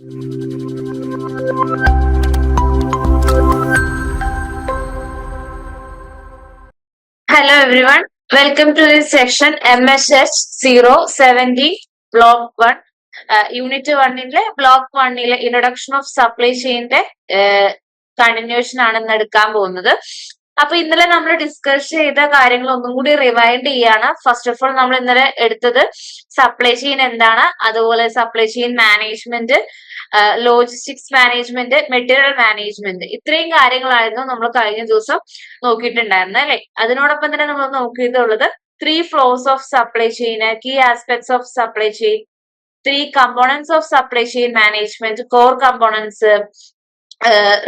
Hello everyone, welcome to this section MSH 070 Block 1. Unit 1 Block 1 Introduction of Supply Chain continuation ആണെന്ന് എടുക്കാൻ പോകുന്നത്. അപ്പൊ ഇന്നലെ നമ്മൾ ഡിസ്കസ് ചെയ്ത കാര്യങ്ങൾ ഒന്നും കൂടി റിവൈൻഡ് ചെയ്യാണ്. ഫസ്റ്റ് ഓഫ് ഓൾ നമ്മൾ ഇന്നലെ എടുത്തത് സപ്ലൈ ചെയിൻ എന്താണ്, അതുപോലെ supply chain management, logistics management, material management, ഇത്രയും കാര്യങ്ങളായിരുന്നു നമ്മൾ കഴിഞ്ഞ ദിവസം നോക്കിയിട്ടുണ്ടായിരുന്നത് അല്ലെ. അതിനോടൊപ്പം തന്നെ നമ്മൾ നോക്കിയിട്ടുള്ളത് 3 flows of supply chain, key aspects of supply chain, 3 components of supply chain management, core components,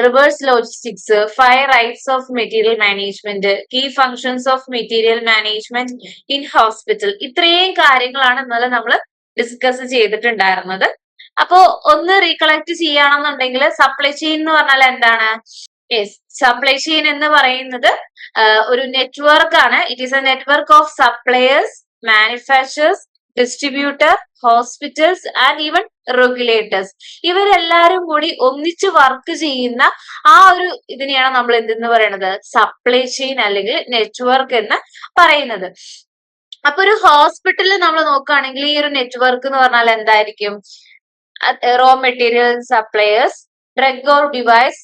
reverse logistics, 5 rights of material management, key functions of material management in hospital. ഇത്രയും കാര്യങ്ങളാണ് ഇന്നലെ നമ്മൾ ഡിസ്കസ് ചെയ്തിട്ടുണ്ടായിരുന്നത്. അപ്പോ ഒന്ന് റീകളക്ട് ചെയ്യുകയാണെന്നുണ്ടെങ്കിൽ supply chain എന്ന് പറഞ്ഞാൽ എന്താണ്? യെസ്, സപ്ലൈ ചെയിൻ എന്ന് പറയുന്നത് ഒരു നെറ്റ്വർക്ക് ആണ്. It is a network of suppliers, manufacturers, distributor, hospitals and even regulators. ഇവരെല്ലാരും കൂടി ഒന്നിച്ച് വർക്ക് ചെയ്യുന്ന ആ ഒരു ഇതിനെയാണ് നമ്മൾ എന്തെന്ന് പറയുന്നത്? സപ്ലൈ ചെയിൻ അല്ലെങ്കിൽ നെറ്റ്വർക്ക് എന്ന് പറയുന്നത്. അപ്പൊ ഒരു ഹോസ്പിറ്റലിൽ നമ്മൾ നോക്കുകയാണെങ്കിൽ ഈ ഒരു നെറ്റ്വർക്ക് എന്ന് പറഞ്ഞാൽ എന്തായിരിക്കും? raw material suppliers, drug or device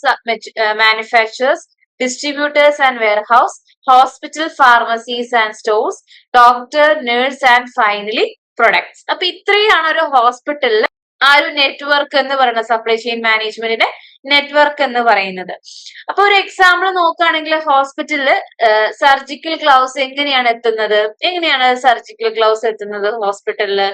manufacturers, distributors and warehouse, hospital, pharmacies and stores, doctor, nurse and finally products. അപ്പൊ ഇത്രയാണ് ഒരു ഹോസ്പിറ്റലിൽ ആ ഒരു നെറ്റ്വർക്ക് എന്ന് പറയുന്നത്, സപ്ലൈ ചെയിൻ മാനേജ്മെന്റിന്റെ നെറ്റ്വർക്ക് എന്ന് പറയുന്നത്. അപ്പൊ ഒരു എക്സാമ്പിൾ നോക്കുകയാണെങ്കിൽ ഹോസ്പിറ്റലില് സർജിക്കൽ ഗ്ലൗസ് എങ്ങനെയാണ് എത്തുന്നത്? എങ്ങനെയാണ് സർജിക്കൽ ഗ്ലൗസ് എത്തുന്നത് ഹോസ്പിറ്റലില്?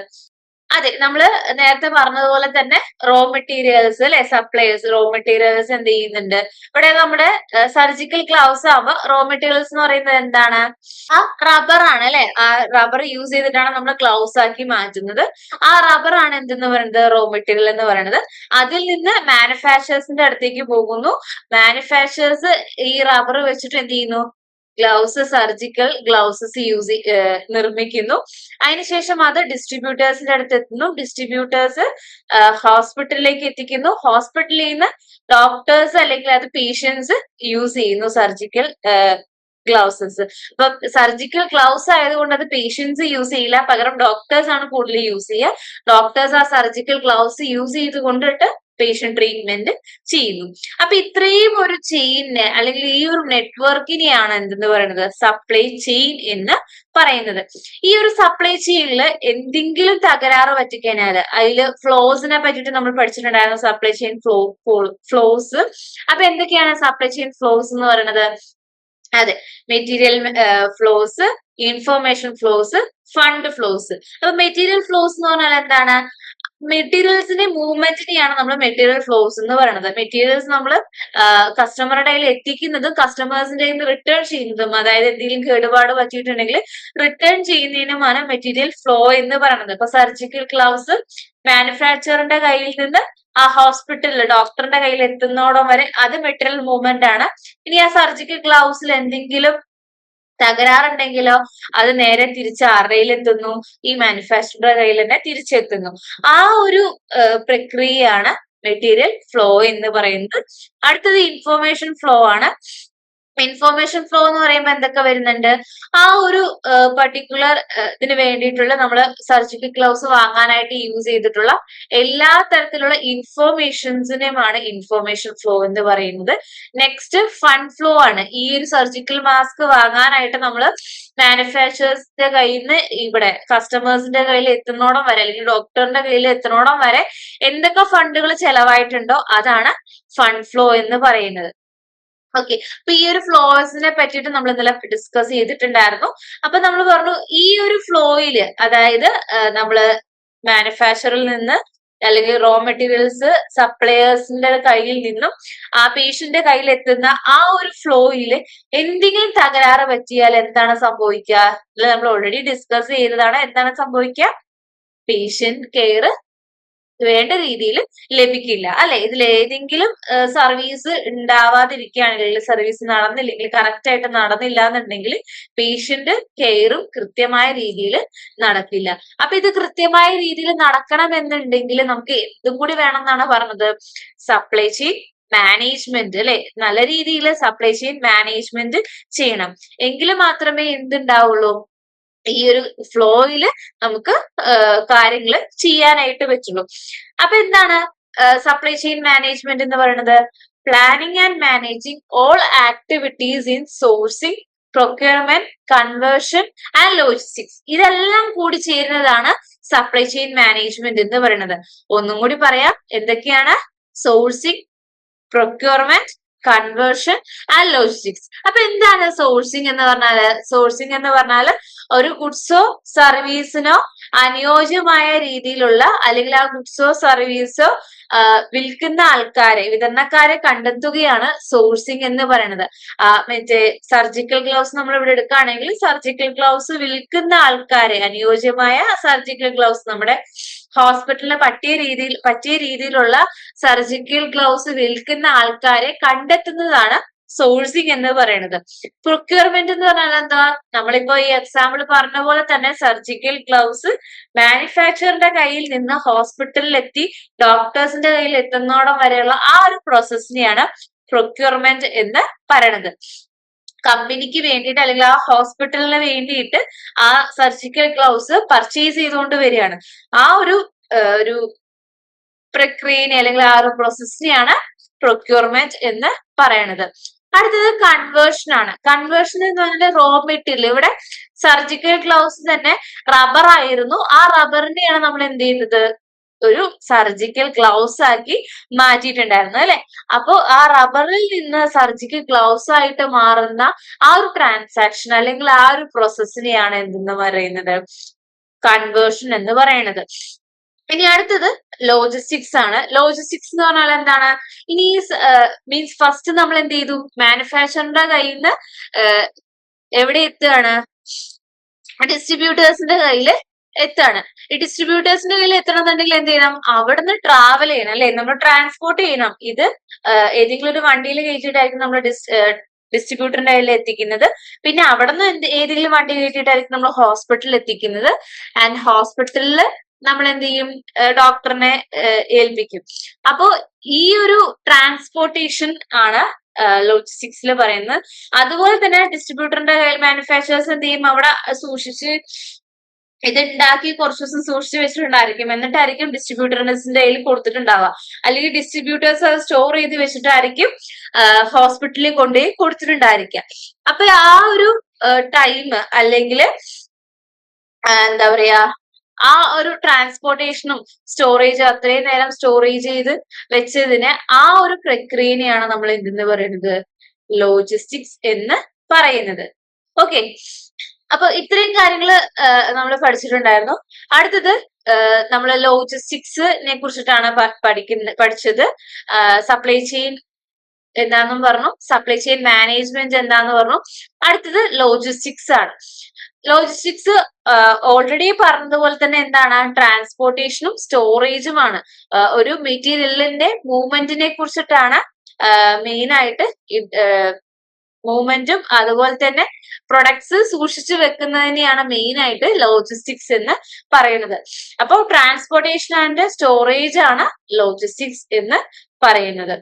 അതെ, നമ്മള് നേരത്തെ പറഞ്ഞതുപോലെ തന്നെ റോ മെറ്റീരിയൽസ് അല്ലെ, സപ്ലൈസ് റോ മെറ്റീരിയൽസ് എന്ത് ചെയ്യുന്നുണ്ട്? ഇവിടെ നമ്മുടെ സർജിക്കൽ ഗ്ലൗസ് ആവുമ്പോ റോ മെറ്റീരിയൽസ് എന്ന് പറയുന്നത് എന്താണ്? ആ റബ്ബർ ആണ് അല്ലെ. ആ റബ്ബർ യൂസ് ചെയ്തിട്ടാണ് നമ്മൾ ഗ്ലൗസ് ആക്കി മാറ്റുന്നത്. ആ റബ്ബർ ആണ് എന്തെന്ന് പറയുന്നത്? റോ മെറ്റീരിയൽ എന്ന് പറയുന്നത്. അതിൽ നിന്ന് മാനുഫാക്ചറേഴ്സിന്റെ അടുത്തേക്ക് പോകുന്നു. മാനുഫാക്ചറേഴ്സ് ഈ റബ്ബർ വെച്ചിട്ട് എന്ത് ചെയ്യുന്നു? ഗ്ലൗസ്, സർജിക്കൽ ഗ്ലൗസസ് നിർമ്മിക്കുന്നു. അതിനുശേഷം അത് ഡിസ്ട്രിബ്യൂട്ടേഴ്സിന്റെ അടുത്ത് എത്തുന്നു. ഡിസ്ട്രിബ്യൂട്ടേഴ്സ് ഹോസ്പിറ്റലിലേക്ക് എത്തിക്കുന്നു. ഹോസ്പിറ്റലിൽ നിന്ന് ഡോക്ടേഴ്സ് അല്ലെങ്കിൽ അത് പേഷ്യൻസ് യൂസ് ചെയ്യുന്നു സർജിക്കൽ ഗ്ലൗസസ്. അപ്പൊ സർജിക്കൽ ഗ്ലൗസ് ആയതുകൊണ്ട് അത് പേഷ്യൻസ് യൂസ് ചെയ്യില്ല, പകരം ഡോക്ടേഴ്സ് ആണ് കൂടുതൽ യൂസ് ചെയ്യുക. ഡോക്ടേഴ്സ് ആ സർജിക്കൽ ഗ്ലൗസ് യൂസ് ചെയ്ത് കൊണ്ടിട്ട് പേഷ്യന്റ് ട്രീറ്റ്മെന്റ് ചെയ്യുന്നു. അപ്പൊ ഇത്രയും ഒരു ചെയിനെ അല്ലെങ്കിൽ ഈ ഒരു നെറ്റ്വർക്കിനെയാണ് എന്തെന്ന് പറയുന്നത്? സപ്ലൈ ചെയിൻ എന്ന് പറയുന്നത്. ഈ ഒരു സപ്ലൈ ചെയിനിൽ എന്തെങ്കിലും തകരാറ് പറ്റിക്കഴിഞ്ഞാല് അതില് ഫ്ലോസിനെ പറ്റിയിട്ട് നമ്മൾ പഠിച്ചിട്ടുണ്ടായിരുന്നു, സപ്ലൈ ചെയിൻ ഫ്ലോസ്. അപ്പൊ എന്തൊക്കെയാണ് സപ്ലൈ ചെയിൻ ഫ്ലോസ് എന്ന് പറയുന്നത്? അതെ, material flows, information flows, fund flows. അപ്പൊ മെറ്റീരിയൽ ഫ്ലോസ് എന്ന് പറഞ്ഞാൽ എന്താണ്? മെറ്റീരിയൽസിന്റെ മൂവ്മെന്റിനെയാണ് നമ്മൾ മെറ്റീരിയൽ ഫ്ലോസ് എന്ന് പറയുന്നത്. മെറ്റീരിയൽസ് നമ്മൾ കസ്റ്റമറുടെ കയ്യിൽ എത്തിക്കുന്നതും കസ്റ്റമേഴ്സിന്റെ കയ്യിൽ നിന്ന് റിട്ടേൺ ചെയ്യുന്നതും, അതായത് എന്തെങ്കിലും കേടുപാട് പറ്റിയിട്ടുണ്ടെങ്കിൽ റിട്ടേൺ ചെയ്യുന്നതിനുമാണ് മെറ്റീരിയൽ ഫ്ലോ എന്ന് പറയുന്നത്. ഇപ്പൊ സർജിക്കൽ ഗ്ലൗസ് മാനുഫാക്ചറിന്റെ കയ്യിൽ നിന്ന് ആ ഹോസ്പിറ്റലിൽ ഡോക്ടറിന്റെ കയ്യിൽ എത്തുന്നോടം വരെ അത് മെറ്റീരിയൽ മൂവ്മെന്റ് ആണ്. ഇനി ആ സർജിക്കൽ ഗ്ലൗസിൽ എന്തെങ്കിലും തകരാറുണ്ടെങ്കിലോ അത് നേരെ തിരിച്ച് ആരുടെ കയ്യിലെത്തുന്നു? ഈ മാനുഫാക്ചറുടെ കയ്യിൽ തന്നെ തിരിച്ചെത്തുന്നു. ആ ഒരു പ്രക്രിയയാണ് മെറ്റീരിയൽ ഫ്ലോ എന്ന് പറയുന്നത്. അടുത്തത് ഇൻഫോർമേഷൻ ഫ്ലോ ആണ്. ഇൻഫോർമേഷൻ ഫ്ലോ എന്ന് പറയുമ്പോൾ എന്തൊക്കെ വരുന്നുണ്ട്? ആ ഒരു പർട്ടിക്കുലർ ഇതിന് വേണ്ടിയിട്ടുള്ള നമ്മൾ സർജിക്കൽ ഗ്ലൗസ് വാങ്ങാനായിട്ട് യൂസ് ചെയ്തിട്ടുള്ള എല്ലാ തരത്തിലുള്ള ഇൻഫോർമേഷൻസിനെയുമാണ് ഇൻഫോർമേഷൻ ഫ്ലോ എന്ന് പറയുന്നത്. നെക്സ്റ്റ് ഫണ്ട് ഫ്ലോ ആണ്. ഈ ഒരു സർജിക്കൽ മാസ്ക് വാങ്ങാനായിട്ട് നമ്മൾ മാനുഫാക്ചറേഴ്സിന്റെ കയ്യിൽ നിന്ന് ഇവിടെ കസ്റ്റമേഴ്സിന്റെ കയ്യിൽ എത്തുന്നോടം വരെ അല്ലെങ്കിൽ ഡോക്ടറിന്റെ കയ്യിൽ എത്തുന്നോടം വരെ എന്തൊക്കെ ഫണ്ടുകൾ ചെലവായിട്ടുണ്ടോ അതാണ് ഫണ്ട് ഫ്ലോ എന്ന് പറയുന്നത്. ഓക്കെ, അപ്പൊ ഈ ഒരു ഫ്ലോസിനെ പറ്റിയിട്ട് നമ്മൾ ഇന്നലെ ഡിസ്കസ് ചെയ്തിട്ടുണ്ടായിരുന്നു. അപ്പൊ നമ്മൾ പറഞ്ഞു ഈ ഒരു ഫ്ലോയില്, അതായത് നമ്മള് മാനുഫാക്ചറിൽ നിന്ന് അല്ലെങ്കിൽ റോ മെറ്റീരിയൽസ് സപ്ലയേഴ്സിന്റെ കയ്യിൽ നിന്നും ആ പേഷ്യന്റെ കയ്യിൽ എത്തുന്ന ആ ഒരു ഫ്ലോയില് എന്തെങ്കിലും തകരാറ് പറ്റിയാൽ എന്താണ് സംഭവിക്കുക? നമ്മൾ ഓൾറെഡി ഡിസ്കസ് ചെയ്തതാണ്. എന്താണ് സംഭവിക്കുക? പേഷ്യന്റ് കെയർ വേണ്ട രീതിയിൽ ലഭിക്കില്ല അല്ലെ. ഇതിൽ ഏതെങ്കിലും സർവീസ് ഉണ്ടാവാതിരിക്കുകയാണെങ്കിൽ, സർവീസ് നടന്നില്ലെങ്കിൽ, കറക്റ്റ് ആയിട്ട് നടന്നില്ല എന്നുണ്ടെങ്കിൽ പേഷ്യന്റ് കെയറും കൃത്യമായ രീതിയിൽ നടക്കില്ല. അപ്പൊ ഇത് കൃത്യമായ രീതിയിൽ നടക്കണമെന്നുണ്ടെങ്കിൽ നമുക്ക് എന്തും കൂടി വേണം എന്നാണ് പറഞ്ഞത്, സപ്ലൈ ചെയിൻ മാനേജ്മെന്റ് അല്ലെ. നല്ല രീതിയിൽ സപ്ലൈ ചെയിൻ മാനേജ്മെന്റ് ചെയ്യണം. എങ്കിൽ മാത്രമേ എന്തുണ്ടാവുള്ളൂ, ഈ ഒരു ഫ്ലോയില് നമുക്ക് കാര്യങ്ങൾ ചെയ്യാനായിട്ട് പറ്റുള്ളൂ. അപ്പൊ എന്താണ് സപ്ലൈ ചെയിൻ മാനേജ്മെന്റ് എന്ന് പറയുന്നത്? Planning and managing all activities in sourcing, procurement, conversion and logistics. ഇതെല്ലാം കൂടി ചേരുന്നതാണ് സപ്ലൈ ചെയിൻ മാനേജ്മെന്റ് എന്ന് പറയുന്നത്. ഒന്നും കൂടി പറയാം, എന്തൊക്കെയാണ്? Sourcing, procurement, conversion and logistics. അപ്പൊ എന്താണ് സോഴ്സിംഗ് എന്ന് പറഞ്ഞാല്? സോഴ്സിംഗ് എന്ന് പറഞ്ഞാല് ഒരു ഗുഡ്സോ സർവീസിനോ അനുയോജ്യമായ രീതിയിലുള്ള, അല്ലെങ്കിൽ ആ ഗുഡ്സോ സർവീസോ വിൽക്കുന്ന ആൾക്കാരെ, വിതരണക്കാരെ കണ്ടെത്തുകയാണ് സോഴ്സിംഗ് എന്ന് പറയുന്നത്. മറ്റേ സർജിക്കൽ ഗ്ലൗസ് നമ്മൾ ഇവിടെ എടുക്കുകയാണെങ്കിൽ, സർജിക്കൽ ഗ്ലൗസ് വിൽക്കുന്ന ആൾക്കാരെ, അനുയോജ്യമായ സർജിക്കൽ ഗ്ലൗസ്, നമ്മുടെ ഹോസ്പിറ്റലിന് പറ്റിയ രീതിയിലുള്ള സർജിക്കൽ ഗ്ലൗസ് വിൽക്കുന്ന ആൾക്കാരെ കണ്ടെത്തുന്നതാണ് സോഴ്സിംഗ് എന്ന് പറയുന്നത്. പ്രൊക്യൂർമെന്റ് എന്ന് പറഞ്ഞാൽ എന്താ? നമ്മളിപ്പോ ഈ എക്സാമ്പിൾ പറഞ്ഞ പോലെ തന്നെ സർജിക്കൽ ഗ്ലൗസ് മാനുഫാക്ചറിന്റെ കയ്യിൽ നിന്ന് ഹോസ്പിറ്റലിൽ എത്തി ഡോക്ടേഴ്സിന്റെ കയ്യിൽ എത്തുന്നോടം വരെയുള്ള ആ ഒരു പ്രോസസ്സിനെയാണ് പ്രൊക്യൂർമെന്റ് എന്ന് പറയുന്നത്. കമ്പനിക്ക് വേണ്ടിയിട്ട്, അല്ലെങ്കിൽ ആ ഹോസ്പിറ്റലിന് വേണ്ടിയിട്ട് ആ സർജിക്കൽ ഗ്ലൗസ് പർച്ചേസ് ചെയ്തുകൊണ്ട് വരികയാണ്. ആ ഒരു പ്രക്രിയനെ, അല്ലെങ്കിൽ ആ ഒരു പ്രോസസ്സിനെയാണ് പ്രൊക്യൂർമെന്റ് എന്ന് പറയുന്നത്. അടുത്തത് കൺവേർഷൻ ആണ്. കൺവേർഷൻ എന്ന് പറഞ്ഞാൽ റോ മെറ്റീരിയൽ, ഇവിടെ സർജിക്കൽ ഗ്ലൗസ് തന്നെ റബ്ബർ ആയിരുന്നു, ആ റബ്ബറിനെയാണ് നമ്മൾ എന്ത് ചെയ്യുന്നത്, ഒരു സർജിക്കൽ ഗ്ലൗസ് ആക്കി മാറ്റിയിട്ടുണ്ടായിരുന്നു അല്ലെ. അപ്പോ ആ റബ്ബറിൽ നിന്ന് സർജിക്കൽ ഗ്ലൗസ് ആയിട്ട് മാറുന്ന ആ ഒരു ട്രാൻസാക്ഷൻ, അല്ലെങ്കിൽ ആ ഒരു പ്രോസസ്സിനെയാണ് എന്തെന്ന് പറയുന്നത്, കൺവേർഷൻ എന്ന് പറയുന്നത്. ഇനി അടുത്തത് ലോജിസ്റ്റിക്സ് ആണ്. ലോജിസ്റ്റിക്സ് എന്ന് പറഞ്ഞാൽ എന്താണ്? ഇനി മീൻസ് ഫസ്റ്റ് നമ്മൾ എന്ത് ചെയ്തു, മാനുഫാക്ചറിന്റെ കയ്യിൽ നിന്ന് എവിടെ എത്തുകയാണ്, ഡിസ്ട്രിബ്യൂട്ടേഴ്സിന്റെ കയ്യിൽ എത്താണ്. ഈ ഡിസ്ട്രിബ്യൂട്ടേഴ്സിന്റെ കയ്യിൽ എത്തണമെന്നുണ്ടെങ്കിൽ എന്ത് ചെയ്യണം, അവിടുന്ന് ട്രാവൽ ചെയ്യണം അല്ലെ, നമ്മൾ ട്രാൻസ്പോർട്ട് ചെയ്യണം. ഇത് ഏതെങ്കിലും ഒരു വണ്ടിയിൽ കയറ്റിയിട്ടായിരിക്കും നമ്മൾ ഡിസ്ട്രിബ്യൂട്ടറിന്റെ കയ്യിൽ എത്തിക്കുന്നത്. പിന്നെ അവിടെ നിന്ന് ഏതെങ്കിലും വണ്ടി കയറ്റിയിട്ടായിരിക്കും നമ്മൾ ഹോസ്പിറ്റലിൽ എത്തിക്കുന്നത്. ആൻഡ് ഹോസ്പിറ്റലിൽ നമ്മൾ എന്ത് ചെയ്യും, ഡോക്ടറിനെ ഏൽപ്പിക്കും. അപ്പോ ഈ ഒരു ട്രാൻസ്പോർട്ടേഷൻ ആണ് ലോജിസ്റ്റിക്സിൽ പറയുന്നത്. അതുപോലെ തന്നെ ഡിസ്ട്രിബ്യൂട്ടറിന്റെ മാനുഫാക്ചറേഴ്സ് എന്ത് ചെയ്യും, അവിടെ സൂക്ഷിച്ച് ഇത് ഉണ്ടാക്കി കുറച്ച് ദിവസം സൂക്ഷിച്ചു വെച്ചിട്ടുണ്ടായിരിക്കും. എന്നിട്ടായിരിക്കും ഡിസ്ട്രിബ്യൂട്ടേഴ്സിന്റെ കയ്യിൽ കൊടുത്തിട്ടുണ്ടാവുക. അല്ലെങ്കിൽ ഡിസ്ട്രിബ്യൂട്ടേഴ്സ് അത് സ്റ്റോർ ചെയ്ത് വെച്ചിട്ടായിരിക്കും ഹോസ്പിറ്റലിൽ കൊണ്ടുപോയി കൊടുത്തിട്ടുണ്ടായിരിക്കുക. അപ്പൊ ആ ഒരു ടൈം, അല്ലെങ്കിൽ എന്താ പറയാ, ആ ഒരു ട്രാൻസ്പോർട്ടേഷനും സ്റ്റോറേജ്, അത്രയും നേരം സ്റ്റോറേജ് ചെയ്ത് വെച്ചതിന് ആ ഒരു പ്രക്രിയനെയാണ് നമ്മൾ എന്തെന്ന് പറയുന്നത്, ലോജിസ്റ്റിക്സ് എന്ന് പറയുന്നത്. ഓക്കെ, അപ്പൊ ഇത്രയും കാര്യങ്ങൾ നമ്മൾ പഠിച്ചിട്ടുണ്ടായിരുന്നു. അടുത്തത് നമ്മൾ ലോജിസ്റ്റിക്സിനെ കുറിച്ചിട്ടാണ് പഠിച്ചത്. സപ്ലൈ ചെയിൻ എന്താണെന്നും പറഞ്ഞു, സപ്ലൈ ചെയിൻ മാനേജ്മെന്റ് എന്താന്ന് പറഞ്ഞു. അടുത്തത് ലോജിസ്റ്റിക്സ് ആണ്. ലോജിസ്റ്റിക്സ് ഓൾറെഡി പറഞ്ഞതുപോലെ തന്നെ എന്താണ്, ട്രാൻസ്പോർട്ടേഷനും സ്റ്റോറേജുമാണ്. ഒരു മെറ്റീരിയലിന്റെ മൂവ്മെന്റിനെ കുറിച്ചിട്ടാണ് മെയിൻ ആയിട്ട്, മൂവ്മെന്റും അതുപോലെ തന്നെ പ്രൊഡക്ട്സ് സൂക്ഷിച്ചു വെക്കുന്നതിനെയാണ് മെയിൻ ആയിട്ട് ലോജിസ്റ്റിക്സ് എന്ന് പറയുന്നത്. അപ്പൊ ട്രാൻസ്പോർട്ടേഷൻ ആൻഡ് സ്റ്റോറേജ് ആണ് ലോജിസ്റ്റിക്സ് എന്ന് പറയുന്നത്.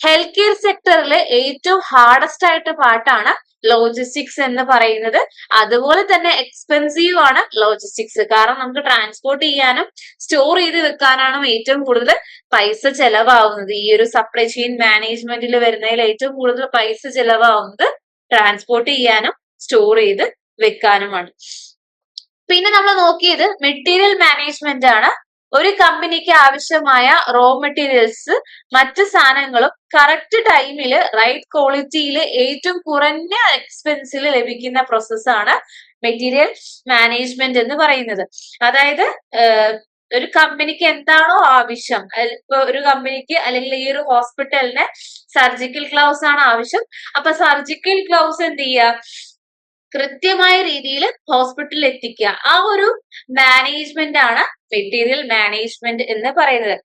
ഹെൽത്ത് കെയർ സെക്ടറിലെ ഏറ്റവും ഹാർഡസ്റ്റ് ആയിട്ട് പാർട്ടാണ് ലോജിസ്റ്റിക്സ് എന്ന് പറയുന്നത്. അതുപോലെ തന്നെ എക്സ്പെൻസീവ് ആണ് ലോജിസ്റ്റിക്സ്. കാരണം നമുക്ക് ട്രാൻസ്പോർട്ട് ചെയ്യാനും സ്റ്റോർ ചെയ്ത് വെക്കാനാണ് ഏറ്റവും കൂടുതൽ പൈസ ചെലവാകുന്നത്. ഈ ഒരു സപ്ലൈ ചെയിൻ മാനേജ്മെന്റിൽ വരുന്നതിൽ ഏറ്റവും കൂടുതൽ പൈസ ചെലവാകുന്നത് ട്രാൻസ്പോർട്ട് ചെയ്യാനും സ്റ്റോർ ചെയ്ത് വെക്കാനുമാണ്. പിന്നെ നമ്മൾ നോക്കിയത് മെറ്റീരിയൽ മാനേജ്മെന്റ് ആണ്. ഒരു കമ്പനിക്ക് ആവശ്യമായ റോ മെറ്റീരിയൽസ്, മറ്റ് സാധനങ്ങളും കറക്റ്റ് ടൈമിൽ റൈറ്റ് ക്വാളിറ്റിയിൽ ഏറ്റവും കുറഞ്ഞ എക്സ്പെൻസിൽ ലഭിക്കുന്ന പ്രോസസ്സാണ് മെറ്റീരിയൽ മാനേജ്മെന്റ് എന്ന് പറയുന്നത്. അതായത് ഒരു കമ്പനിക്ക് എന്താണോ ആവശ്യം, ഇപ്പൊ ഒരു കമ്പനിക്ക് അല്ലെങ്കിൽ ഈ ഒരു ഹോസ്പിറ്റലിന് സർജിക്കൽ ഗ്ലൗസ് ആണ് ആവശ്യം. അപ്പൊ സർജിക്കൽ ഗ്ലൗസ് എന്ത് ചെയ്യുക, കൃത്യമായ രീതിയിൽ ഹോസ്പിറ്റലിൽ എത്തിക്കുക. ആ ഒരു മാനേജ്മെന്റ് ആണ് മെറ്റീരിയൽ മാനേജ്മെന്റ് എന്ന് പറയുന്നത്.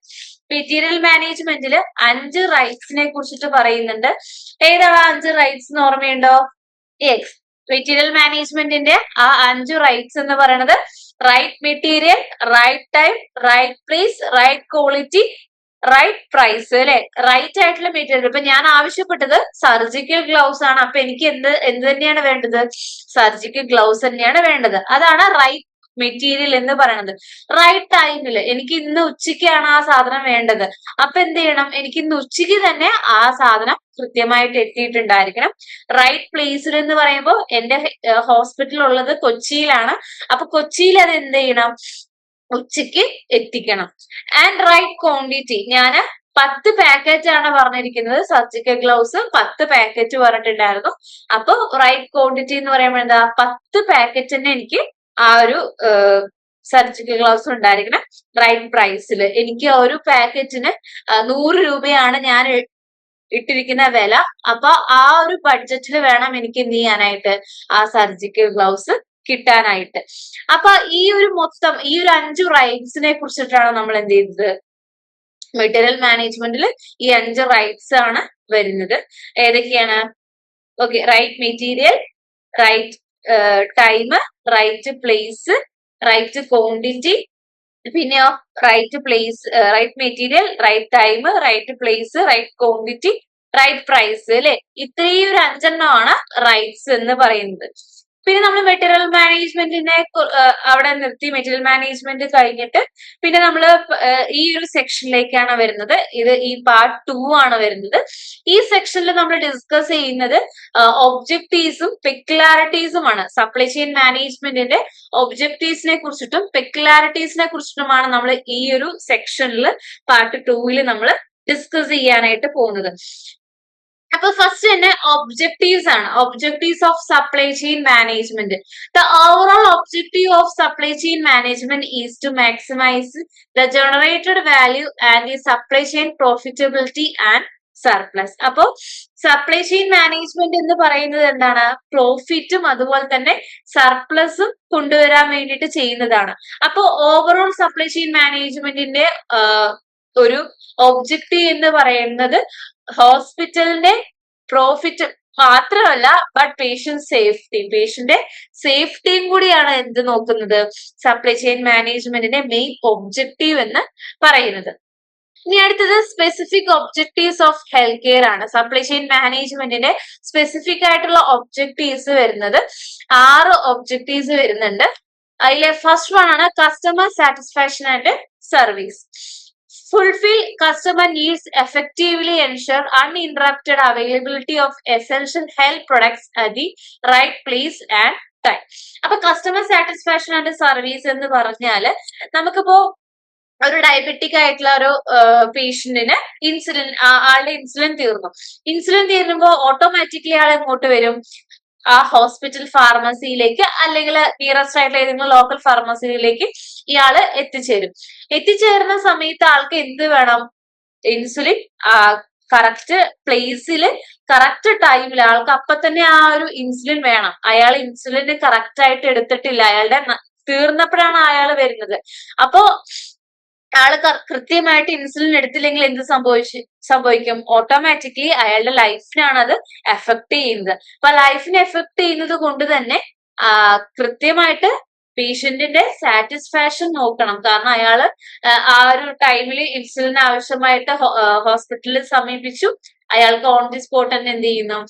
മെറ്റീരിയൽ മാനേജ്മെന്റിൽ 5 റൈറ്റ്സിനെ കുറിച്ചിട്ട് പറയുന്നുണ്ട്. ഏതാണ് 5 റൈറ്റ്സ് എന്ന് ഓർമ്മയുണ്ടോ? യെസ്, മെറ്റീരിയൽ മാനേജ്മെന്റിന്റെ ആ 5 റൈറ്റ്സ് എന്ന് പറയുന്നത് right material, right time, right place, right quality, right price. അല്ലെ, റൈറ്റ് ആയിട്ടുള്ള മെറ്റീരിയൽ. ഇപ്പൊ ഞാൻ ആവശ്യപ്പെട്ടത് സർജിക്കൽ ഗ്ലൗസ് ആണ്. അപ്പൊ എനിക്ക് എന്ത് തന്നെയാണ് വേണ്ടത്? സർജിക്കൽ ഗ്ലൗസ് തന്നെയാണ് വേണ്ടത്. അതാണ് റൈറ്റ് മെറ്റീരിയൽ എന്ന് പറയുന്നത്. റൈറ്റ് ടൈമിൽ എനിക്ക് ഇന്ന് ഉച്ചയ്ക്കാണ് ആ സാധനം വേണ്ടത്. അപ്പൊ എന്ത് ചെയ്യണം? എനിക്ക് ഇന്ന് ഉച്ചയ്ക്ക് തന്നെ ആ സാധനം കൃത്യമായിട്ട് എത്തിയിട്ടുണ്ടായിരിക്കണം. റൈറ്റ് പ്ലേസിൽ എന്ന് പറയുമ്പോൾ എന്റെ ഹോസ്പിറ്റൽ ഉള്ളത് കൊച്ചിയിലാണ്. അപ്പൊ കൊച്ചിയിൽ അത് എന്ത് ചെയ്യണം? ഉച്ചയ്ക്ക് എത്തിക്കണം. ആൻഡ് റൈറ്റ് ക്വാണ്ടിറ്റി, ഞാന് 10 പാക്കറ്റ് ആണ് പറഞ്ഞിരിക്കുന്നത്. സർജിക്കൽ ഗ്ലൗസ് 10 പാക്കറ്റ് പറഞ്ഞിട്ടുണ്ടായിരുന്നു. അപ്പൊ റൈറ്റ് ക്വാണ്ടിറ്റി എന്ന് പറയുമ്പോൾ എന്താ? 10 പാക്കറ്റ് തന്നെ എനിക്ക് ആ ഒരു സർജിക്കൽ ഗ്ലൗസ് ഉണ്ടായിരിക്കണം. റൈറ്റ് പ്രൈസിൽ എനിക്ക് ഒരു പാക്കറ്റിന് 100 രൂപയാണ് ഞാൻ ഇട്ടിരിക്കുന്ന വില. അപ്പൊ ആ ഒരു ബഡ്ജറ്റിൽ വേണം എനിക്ക് എന്ത് ചെയ്യാനായിട്ട്? ആ സർജിക്കൽ ഗ്ലൗസ് കിട്ടാനായിട്ട്. അപ്പൊ ഈ ഒരു 5 റൈറ്റ്സിനെ കുറിച്ചിട്ടാണ് നമ്മൾ എന്ത് ചെയ്തത്? മെറ്റീരിയൽ മാനേജ്മെന്റിൽ ഈ 5 റൈറ്റ്സ് ആണ് വരുന്നത്. ഏതൊക്കെയാണ്? Okay, right material, right time, right place, right quantity, പിന്നെയോ right place, right material, right time, right place, right quantity, right price. അല്ലെ, ഇത്രയും ഒരു 5 റൈറ്റ്സ് എന്ന് പറയുന്നത്. പിന്നെ നമ്മൾ മെറ്റീരിയൽ മാനേജ്മെന്റിനെ അവിടെ നിർത്തി. മെറ്റീരിയൽ മാനേജ്മെന്റ് കഴിഞ്ഞിട്ട് പിന്നെ നമ്മൾ ഈ ഒരു സെക്ഷനിലേക്കാണ് വരുന്നത്. ഈ പാർട്ട് 2 ആണ് വരുന്നത്. ഈ സെക്ഷനിൽ നമ്മൾ ഡിസ്കസ് ചെയ്യുന്നത് ഒബ്ജക്റ്റീവ്സും പെക്യുലാരിറ്റീസും ആണ്. സപ്ലൈ ചെയിൻ മാനേജ്മെന്റിന്റെ ഒബ്ജക്റ്റീവ്സിനെ കുറിച്ചിട്ടും പെക്യുലാരിറ്റീസിനെ കുറിച്ചിട്ടുമാണ് നമ്മൾ ഈ ഒരു സെക്ഷനിൽ പാർട്ട് 2 നമ്മൾ ഡിസ്കസ് ചെയ്യാനായിട്ട് പോകുന്നത്. അപ്പൊ ഫസ്റ്റ് തന്നെ ഒബ്ജക്റ്റീവ്സ് ആണ്. Objectives of supply chain management. The overall objective of supply chain management is to maximise the generated value and the supply chain profitability and surplus. അപ്പോ സപ്ലൈ ചെയിൻ മാനേജ്മെന്റ് എന്ന് പറയുന്നത് എന്താണ്? പ്രോഫിറ്റും അതുപോലെ തന്നെ സർപ്ലസും കൊണ്ടുവരാൻ വേണ്ടിയിട്ട് ചെയ്യുന്നതാണ്. അപ്പോ ഓവറോൾ സപ്ലൈ ചെയിൻ മാനേജ്മെന്റിന്റെ ഒരു ഒബ്ജക്റ്റീവ് എന്ന് പറയുന്നത് ഹോസ്പിറ്റലിന്റെ പ്രോഫിറ്റ് മാത്രമല്ല, ബട്ട് പേഷ്യന്റ് പേഷ്യന്റെ സേഫ്റ്റിയും കൂടിയാണ് എന്ത് നോക്കുന്നത്? സപ്ലൈ ചെയിൻ മാനേജ്മെന്റിന്റെ മെയിൻ ഒബ്ജക്റ്റീവ് എന്ന് പറയുന്നത്. ഇനി അടുത്തത് specific objectives of health care ആണ്. സപ്ലൈ ചെയിൻ മാനേജ്മെന്റിന്റെ സ്പെസിഫിക് ആയിട്ടുള്ള ഒബ്ജക്റ്റീവ്സ് വരുന്നത് 6 ഒബ്ജക്റ്റീവ്സ് വരുന്നുണ്ട്. അതിലെ ഫസ്റ്റ് വൺ ആണ് customer satisfaction and service. Fulfill customer needs effectively, ensure uninterrupted availability of essential health products at the right place and time. അപ്പൊ customer satisfaction and service എന്ന് പറഞ്ഞാല് നമുക്കിപ്പോ ഒരു ഡയബറ്റിക് ആയിട്ടുള്ള ഒരു പേഷ്യന്റിന് ആളുടെ ഇൻസുലിൻ തീർന്നുമ്പോ ഓട്ടോമാറ്റിക്കലി ആൾ എങ്ങോട്ട് വരും? ആ ഹോസ്പിറ്റൽ ഫാർമസിയിലേക്ക് അല്ലെങ്കിൽ നിയറസ്റ്റ് ആയിട്ടുള്ള ഏതെങ്കിലും ലോക്കൽ ഫാർമസിയിലേക്ക് ഇയാള് എത്തിച്ചേരുന്ന സമയത്ത് ആൾക്ക് എന്ത് വേണം? ഇൻസുലിൻ കറക്റ്റ് പ്ലേസിൽ കറക്റ്റ് ടൈമിൽ ആൾക്ക് അപ്പൊ തന്നെ ആ ഒരു ഇൻസുലിൻ വേണം. അയാൾ ഇൻസുലിൻ കറക്റ്റ് ആയിട്ട് എടുത്തിട്ടില്ല, അയാളുടെ തീർന്നപ്പോഴാണ് അയാൾ വരുന്നത്. അപ്പോ ആള് കൃത്യമായിട്ട് ഇൻസുലിൻ എടുത്തില്ലെങ്കിൽ എന്ത് സംഭവിക്കും? ഓട്ടോമാറ്റിക്കലി അയാളുടെ ലൈഫിനാണ് അത് എഫക്ട് ചെയ്യുന്നത്. അപ്പൊ ലൈഫിനെ എഫക്ട് ചെയ്യുന്നത് കൊണ്ട് തന്നെ കൃത്യമായിട്ട് പേഷ്യന്റിന്റെ സാറ്റിസ്ഫാക്ഷൻ നോക്കണം. കാരണം അയാള് ആ ഒരു ടൈമിൽ ഇൻസുലിൻ ആവശ്യമായിട്ട് ഹോസ്പിറ്റലിൽ സമീപിച്ചു, അയാൾക്ക് ഓൺ ദി സ്പോട്ട് തന്നെ എന്ത് ചെയ്യുന്നു?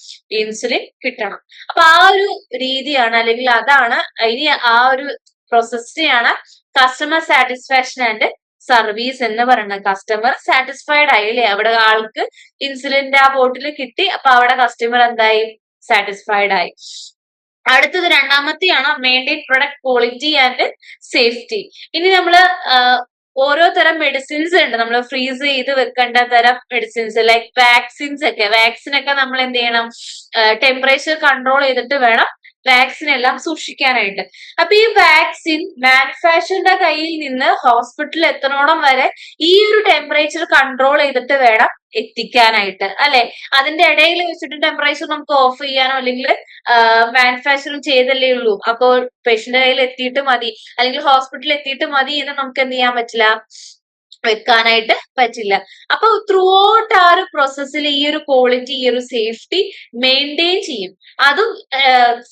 ഇൻസുലിൻ കിട്ടണം. അപ്പൊ ആ ഒരു രീതിയാണ്, അല്ലെങ്കിൽ അതാണ് ഇനി ആ ഒരു പ്രോസസ്സിനെയാണ് കസ്റ്റമർ സാറ്റിസ്ഫാക്ഷൻ ആൻഡ് സർവീസ് എന്ന് പറയുന്നത്. കസ്റ്റമർ സാറ്റിസ്ഫൈഡ് ആയില്ലേ? അവിടെ ആൾക്ക് ഇൻസുലിന്റെ ആ ബോട്ടിൽ കിട്ടി, അപ്പൊ അവിടെ കസ്റ്റമർ എന്തായി? സാറ്റിസ്ഫൈഡ് ആയി. അടുത്തത് രണ്ടാമത്തെയാണ് maintain product quality and safety. ഇനി നമ്മള് ഓരോ തരം മെഡിസിൻസ് ഉണ്ട്, നമ്മൾ ഫ്രീസ് ചെയ്ത് വെക്കേണ്ട തരം മെഡിസിൻസ്, ലൈക്ക് വാക്സിൻ ഒക്കെ നമ്മൾ എന്ത് ചെയ്യണം? ടെമ്പറേച്ചർ കൺട്രോൾ ചെയ്തിട്ട് വേണം വാക്സിൻ എല്ലാം സൂക്ഷിക്കാനായിട്ട്. അപ്പൊ ഈ വാക്സിൻ മാനുഫാക്ചറിന്റെ കയ്യിൽ നിന്ന് ഹോസ്പിറ്റലിൽ എത്തണോളം വരെ ഈ ഒരു ടെമ്പറേച്ചർ കൺട്രോൾ ചെയ്തിട്ട് വേണം എത്തിക്കാനായിട്ട്, അല്ലെ? അതിന്റെ ഇടയിൽ വെച്ചിട്ട് ടെമ്പറേച്ചർ നമുക്ക് ഓഫ് ചെയ്യാനോ അല്ലെങ്കിൽ മാനുഫാക്ചറിങ് ചെയ്തല്ലേ ഉള്ളൂ, അപ്പോൾ പേഷ്യന്റ് കയ്യിൽ എത്തിയിട്ട് മതി അല്ലെങ്കിൽ ഹോസ്പിറ്റലിൽ എത്തിയിട്ട് മതി എന്ന് നമുക്ക് എന്ത് ചെയ്യാൻ പറ്റില്ല, വെക്കാനായിട്ട് പറ്റില്ല. അപ്പൊ ത്രൂ ഔട്ട് ആ ഒരു പ്രോസസ്സിൽ ഈ ഒരു ക്വാളിറ്റി, ഈ ഒരു സേഫ്റ്റി മെയിൻറ്റെയിൻ ചെയ്യും. അതും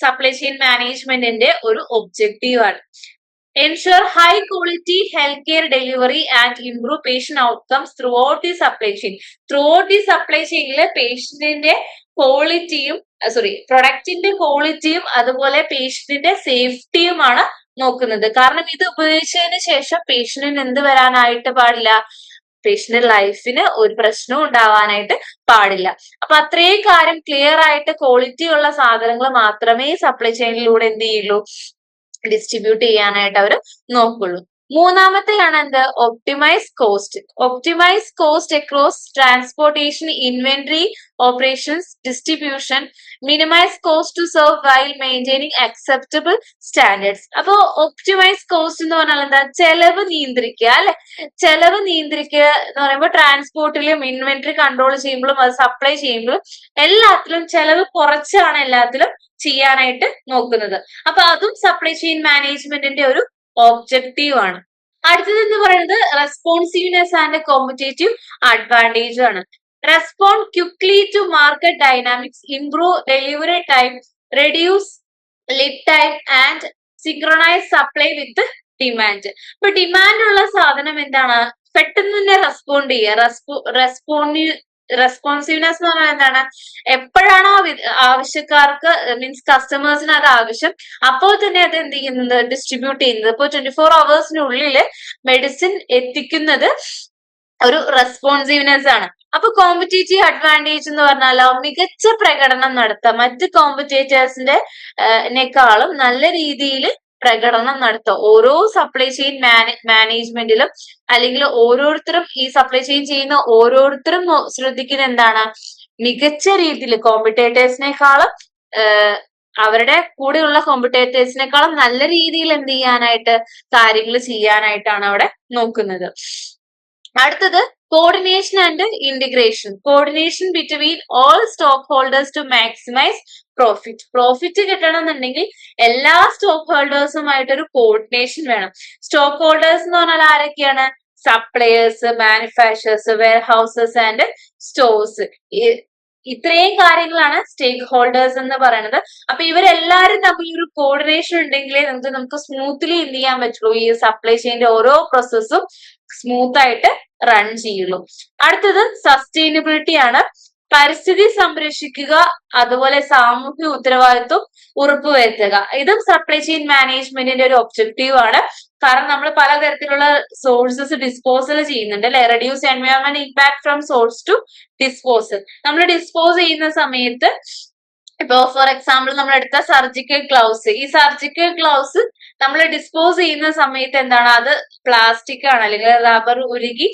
സപ്ലൈ ചെയിൻ മാനേജ്മെന്റിന്റെ ഒരു ഒബ്ജക്റ്റീവ് ആണ്. Ensure high quality healthcare delivery and improve patient outcomes throughout the supply chain. Throughout the supply chain പേഷ്യന്റിന്റെ ക്വാളിറ്റിയും പ്രൊഡക്റ്റിന്റെ ക്വാളിറ്റിയും അതുപോലെ പേഷ്യന്റിന്റെ സേഫ്റ്റിയുമാണ് നോക്കുന്നത്. കാരണം ഇത് ഉപയോഗിച്ചതിന് ശേഷം പേഷ്യന്റിന് എന്ത് വരാനായിട്ട് പാടില്ല, പേഷ്യന്റ് ലൈഫിന് ഒരു പ്രശ്നവും ഉണ്ടാവാനായിട്ട് പാടില്ല. അപ്പൊ അത്രയും കാര്യം ക്ലിയർ ആയിട്ട് ക്വാളിറ്റി ഉള്ള സാധനങ്ങൾ മാത്രമേ സപ്ലൈ ചെയിനിലൂടെ എന്ത് ചെയ്യുള്ളൂ, ഡിസ്ട്രിബ്യൂട്ട് ചെയ്യാനായിട്ട് അവർ നോക്കുള്ളൂ. മൂന്നാമത്തെയാണ് എന്ത്, optimise cost. Optimise cost across transportation, inventory, operations, distribution, minimise cost to serve while maintaining acceptable standards. അപ്പോ ഒപ്റ്റിമൈസ് കോസ്റ്റ് എന്ന് പറഞ്ഞാൽ എന്താ, ചെലവ് നിയന്ത്രിക്കുക, അല്ലെ? ചെലവ് നിയന്ത്രിക്കുക എന്ന് പറയുമ്പോൾ ട്രാൻസ്പോർട്ടിലും ഇൻവെന്ററി കൺട്രോൾ ചെയ്യുമ്പോഴും അത് സപ്ലൈ ചെയ്യുമ്പോഴും എല്ലാത്തിലും ചെലവ് കുറച്ചാണ് എല്ലാത്തിലും ചെയ്യാനായിട്ട് നോക്കുന്നത്. അപ്പൊ അതും സപ്ലൈ ചെയിൻ മാനേജ്മെന്റിന്റെ ഒരു ഒബ്ജക്റ്റീവ് ആണ്. അടുത്തത് എന്ന് പറയുന്നത് റെസ്പോൺസീവ്നെസ് ആൻഡ് കോമ്പറ്റേറ്റീവ് അഡ്വാൻറ്റേജ് ആണ്. Respond quickly to market dynamics, improve delivery time, reduce lead time and synchronise supply with demand. ഇപ്പൊ ഡിമാൻഡ് ഉള്ള സാധനം എന്താണ്, പെട്ടെന്ന് തന്നെ റെസ്പോണ്ട് ചെയ്യുക. റെസ്പോൺസീവ്നെസ് എന്ന് പറഞ്ഞാൽ എന്താണ്, എപ്പോഴാണോ ആവശ്യക്കാർക്ക് മീൻസ് കസ്റ്റമേഴ്സിന് അത് ആവശ്യം അപ്പോൾ തന്നെ അത് എന്ത് ചെയ്യുന്നത്, ഡിസ്ട്രിബ്യൂട്ട് ചെയ്യുന്നത്. ഇപ്പൊ 24 hours മെഡിസിൻ എത്തിക്കുന്നത് ഒരു റെസ്പോൺസീവ്നെസ് ആണ്. അപ്പൊ കോമ്പറ്റേറ്റീവ് അഡ്വാൻറ്റേജ് എന്ന് പറഞ്ഞാലോ, മികച്ച പ്രകടനം നടത്താം, മറ്റ് കോമ്പറ്റേറ്റേഴ്സിന്റെക്കാളും നല്ല രീതിയിൽ പ്രകടനം നടത്തുക. ഓരോ സപ്ലൈ ചെയിൻ മാനേജ്മെന്റിലും അല്ലെങ്കിൽ ഓരോരുത്തരും ഈ സപ്ലൈ ചെയിൻ ചെയ്യുന്ന ഓരോരുത്തരും ശ്രദ്ധിക്കുന്ന എന്താണ്, മികച്ച രീതിയിൽ കോമ്പറ്റേറ്റേഴ്സിനേക്കാളും അവരുടെ കൂടെയുള്ള കോമ്പറ്റേറ്റേഴ്സിനേക്കാളും നല്ല രീതിയിൽ എന്ത് ചെയ്യാനായിട്ട്, കാര്യങ്ങൾ ചെയ്യാനായിട്ടാണ് അവിടെ നോക്കുന്നത്. അടുത്തത് coordination and integration. Coordination between all stock holders to maximize profit കിട്ടണമെന്നുണ്ടെങ്കിൽ എല്ലാ സ്റ്റോക്ക് ഹോൾഡേഴ്സുമായിട്ട് ഒരു കോർഡിനേഷൻ വേണം. സ്റ്റോക്ക് ഹോൾഡേഴ്സ് എന്ന് പറഞ്ഞാൽ ആരൊക്കെയാണ്, suppliers, manufacturers, warehouses and stores. ഇത്രയും കാര്യങ്ങളാണ് സ്റ്റേക്ക് ഹോൾഡേഴ്സ് എന്ന് പറയുന്നത്. അപ്പൊ ഇവരെല്ലാരും തമ്മിൽ ഒരു കോർഡിനേഷൻ ഉണ്ടെങ്കിലേ നമുക്ക് സ്മൂത്ത്ലി എന്ത് ചെയ്യാൻ പറ്റുള്ളൂ, ഈ സപ്ലൈ ചെയിന്റെ ഓരോ പ്രോസസ്സും സ്മൂത്ത് ആയിട്ട് റൺ ചെയ്യുള്ളൂ. അടുത്തത് സസ്റ്റൈനബിലിറ്റി ആണ്. പരിസ്ഥിതി സംരക്ഷിക്കുക, അതുപോലെ സാമൂഹിക ഉത്തരവാദിത്വം ഉറപ്പുവരുത്തുക. ഇതും സപ്ലൈ ചെയിൻ മാനേജ്മെന്റിന്റെ ഒരു ഒബ്ജക്റ്റീവ് ആണ്. കാരണം നമ്മൾ പലതരത്തിലുള്ള സോഴ്സസ് ഡിസ്പോസൽ ചെയ്യുന്നുണ്ട്, അല്ലെ? Reduce environment impact from source to disposal. നമ്മൾ ഡിസ്പോസ് ചെയ്യുന്ന സമയത്ത് ഇപ്പൊ ഫോർ എക്സാമ്പിൾ നമ്മൾ എടുത്ത സർജിക്കൽ ഗ്ലൗസ്, ഈ സർജിക്കൽ ഗ്ലൗസ് നമ്മൾ ഡിസ്പോസ് ചെയ്യുന്ന സമയത്ത് എന്താണ്, അത് പ്ലാസ്റ്റിക് ആണ് അല്ലെങ്കിൽ റബ്ബർ ഉരുകി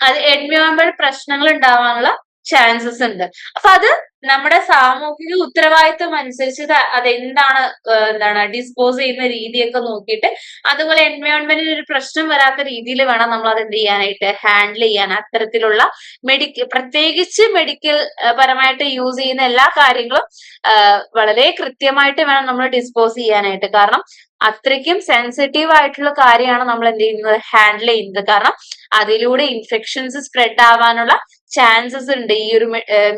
അത് എൻവയോൺമെന്റ് പ്രശ്നങ്ങൾ ഉണ്ടാവാനുള്ള ചാൻസസ് ഉണ്ട്. അപ്പൊ അത് നമ്മുടെ സാമൂഹിക ഉത്തരവാദിത്വം അനുസരിച്ച് അതെന്താണ് ഡിസ്പോസ് ചെയ്യുന്ന രീതിയൊക്കെ നോക്കിയിട്ട്, അതുപോലെ എൻവയോൺമെന്റിന് ഒരു പ്രശ്നം വരാത്ത രീതിയിൽ വേണം നമ്മൾ അത് എന്ത് ചെയ്യാനായിട്ട്, ഹാൻഡിൽ ചെയ്യാൻ. അത്തരത്തിലുള്ള പ്രത്യേകിച്ച് മെഡിക്കൽ പരമായിട്ട് യൂസ് ചെയ്യുന്ന എല്ലാ കാര്യങ്ങളും വളരെ കൃത്യമായിട്ട് വേണം നമ്മൾ ഡിസ്പോസ് ചെയ്യാനായിട്ട്. കാരണം അത്രയ്ക്കും സെൻസിറ്റീവ് ആയിട്ടുള്ള കാര്യമാണ് നമ്മൾ എന്ത് ചെയ്യുന്നത്, ഹാൻഡിൽ ചെയ്യുന്നത്. കാരണം അതിലൂടെ ഇൻഫെക്ഷൻസ് സ്പ്രെഡ് ആവാനുള്ള ചാൻസസ് ഉണ്ട്. ഈ ഒരു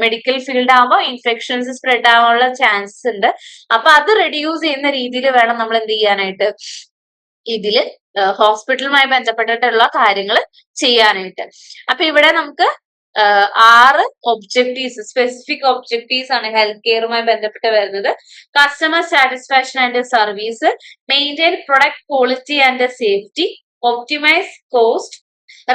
മെഡിക്കൽ ഫീൽഡ് ആകുമ്പോൾ ഇൻഫെക്ഷൻസ് സ്പ്രെഡ് ആവാനുള്ള ചാൻസസ് ഉണ്ട്. അപ്പൊ അത് റെഡ്യൂസ് ചെയ്യുന്ന രീതിയിൽ വേണം നമ്മൾ എന്ത് ചെയ്യാനായിട്ട്, ഇതില് ഹോസ്പിറ്റലുമായി ബന്ധപ്പെട്ടിട്ടുള്ള കാര്യങ്ങൾ ചെയ്യാനായിട്ട്. അപ്പൊ ഇവിടെ നമുക്ക് 6 ഒബ്ജക്റ്റീവ്സ്, സ്പെസിഫിക് ഒബ്ജക്റ്റീവ്സ് ആണ് ഹെൽത്ത് കെയറുമായി ബന്ധപ്പെട്ട് വരുന്നത്. Customer satisfaction and service, maintain product quality and safety, optimise cost,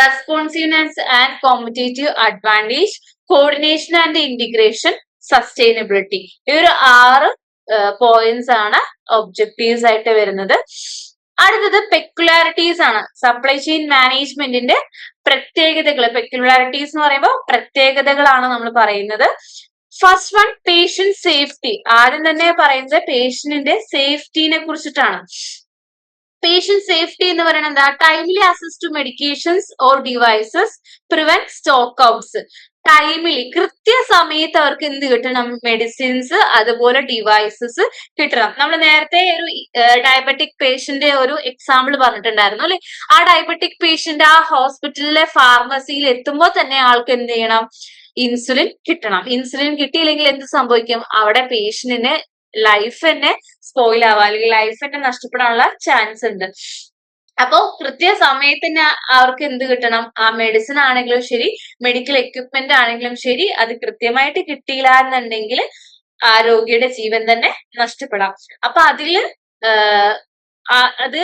responsiveness and competitive advantage, coordination and integration, sustainability. ഈ ഒരു 6 പോയിന്റ്സ് ആണ് ഒബ്ജക്റ്റീവ്സ് ആയിട്ട് വരുന്നത്. അടുത്തത് പെക്യുലാരിറ്റീസ് ആണ്. സപ്ലൈ ചെയിൻ മാനേജ്മെന്റിന്റെ പ്രത്യേകതകൾ. പെക്യുലാരിറ്റീസ് എന്ന് പറയുമ്പോൾ പ്രത്യേകതകളാണ് നമ്മൾ പറയുന്നത്. First one patient safety. ആദ്യം തന്നെ പറയുന്നത് പേഷ്യന്റിന്റെ സേഫ്റ്റിനെ കുറിച്ചിട്ടാണ്. പേഷ്യന്റ് സേഫ്റ്റി എന്ന് പറയുന്നത് എന്താ? Timely access to medications or devices, prevent stock outs. ടൈമിൽ കൃത്യസമയത്ത് അവർക്ക് എന്ത് കിട്ടണം? മെഡിസിൻസ് അതുപോലെ ഡിവൈസസ് കിട്ടണം. നമ്മൾ നേരത്തെ ഒരു ഡയബറ്റിക് പേഷ്യന്റ് ഒരു എക്സാമ്പിൾ പറഞ്ഞിട്ടുണ്ടായിരുന്നു അല്ലെ? ആ ഡയബറ്റിക് പേഷ്യന്റ് ആ ഹോസ്പിറ്റലിലെ ഫാർമസിയിൽ എത്തുമ്പോൾ തന്നെ ആൾക്ക് എന്ത് ചെയ്യണം? ഇൻസുലിൻ കിട്ടണം. ഇൻസുലിൻ കിട്ടിയില്ലെങ്കിൽ എന്ത് സംഭവിക്കും? അവിടെ പേഷ്യന്റിന് ലൈഫ് തന്നെ സ്പോയിൽ ആവാം, അല്ലെങ്കിൽ ലൈഫ് തന്നെ നഷ്ടപ്പെടാനുള്ള ചാൻസ് ഉണ്ട്. അപ്പോ കൃത്യസമയത്തിന് അവർക്ക് എന്ത് കിട്ടണം? ആ മെഡിസിൻ ആണെങ്കിലും ശരി, മെഡിക്കൽ എക്യുപ്മെന്റ് ആണെങ്കിലും ശരി, അത് കൃത്യമായിട്ട് കിട്ടിയില്ല എന്നുണ്ടെങ്കിൽ ആ രോഗിയുടെ ജീവൻ തന്നെ നഷ്ടപ്പെടാം. അപ്പൊ അതില് അത്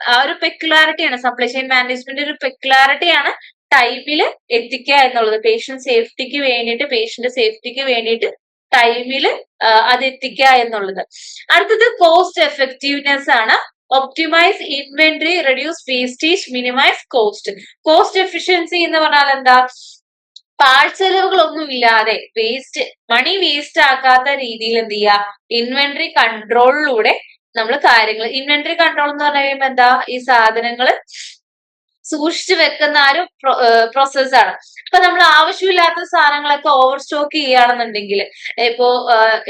ആ ഒരു പെക്യുലാരിറ്റിയാണ്, സപ്ലൈ ചെയിൻ മാനേജ്മെന്റ് ഒരു പെക്യുലാരിറ്റിയാണ് ടൈമില് എത്തിക്കുക എന്നുള്ളത്. പേഷ്യന്റ് സേഫ്റ്റിക്ക് വേണ്ടിയിട്ട്, പേഷ്യന്റ് സേഫ്റ്റിക്ക് വേണ്ടിയിട്ട് ടൈമില് അത് എത്തിക്കുക എന്നുള്ളത്. അടുത്തത് കോസ്റ്റ് എഫക്റ്റീവ്നെസ് ആണ്. Optimise inventory, reduce wastage, minimise cost. Cost efficiency എന്ന് പറഞ്ഞാൽ എന്താ? പാഴ്ചെലവുകളൊന്നും ഇല്ലാതെ മണി വേസ്റ്റ് ആക്കാത്ത രീതിയിൽ എന്ത് ചെയ്യുക? ഇൻവെന്ററി കൺട്രോളിലൂടെ നമ്മൾ കാര്യങ്ങൾ, ഇൻവെന്ററി കൺട്രോൾ എന്ന് പറഞ്ഞു കഴിയുമ്പോൾ എന്താ? ഈ സാധനങ്ങൾ സൂക്ഷിച്ചു വെക്കുന്ന ആ ഒരു പ്രോസസ്സാണ്. ഇപ്പൊ നമ്മൾ ആവശ്യമില്ലാത്ത സാധനങ്ങളൊക്കെ ഓവർ സ്റ്റോക്ക് ചെയ്യുകയാണെന്നുണ്ടെങ്കിൽ, ഇപ്പോ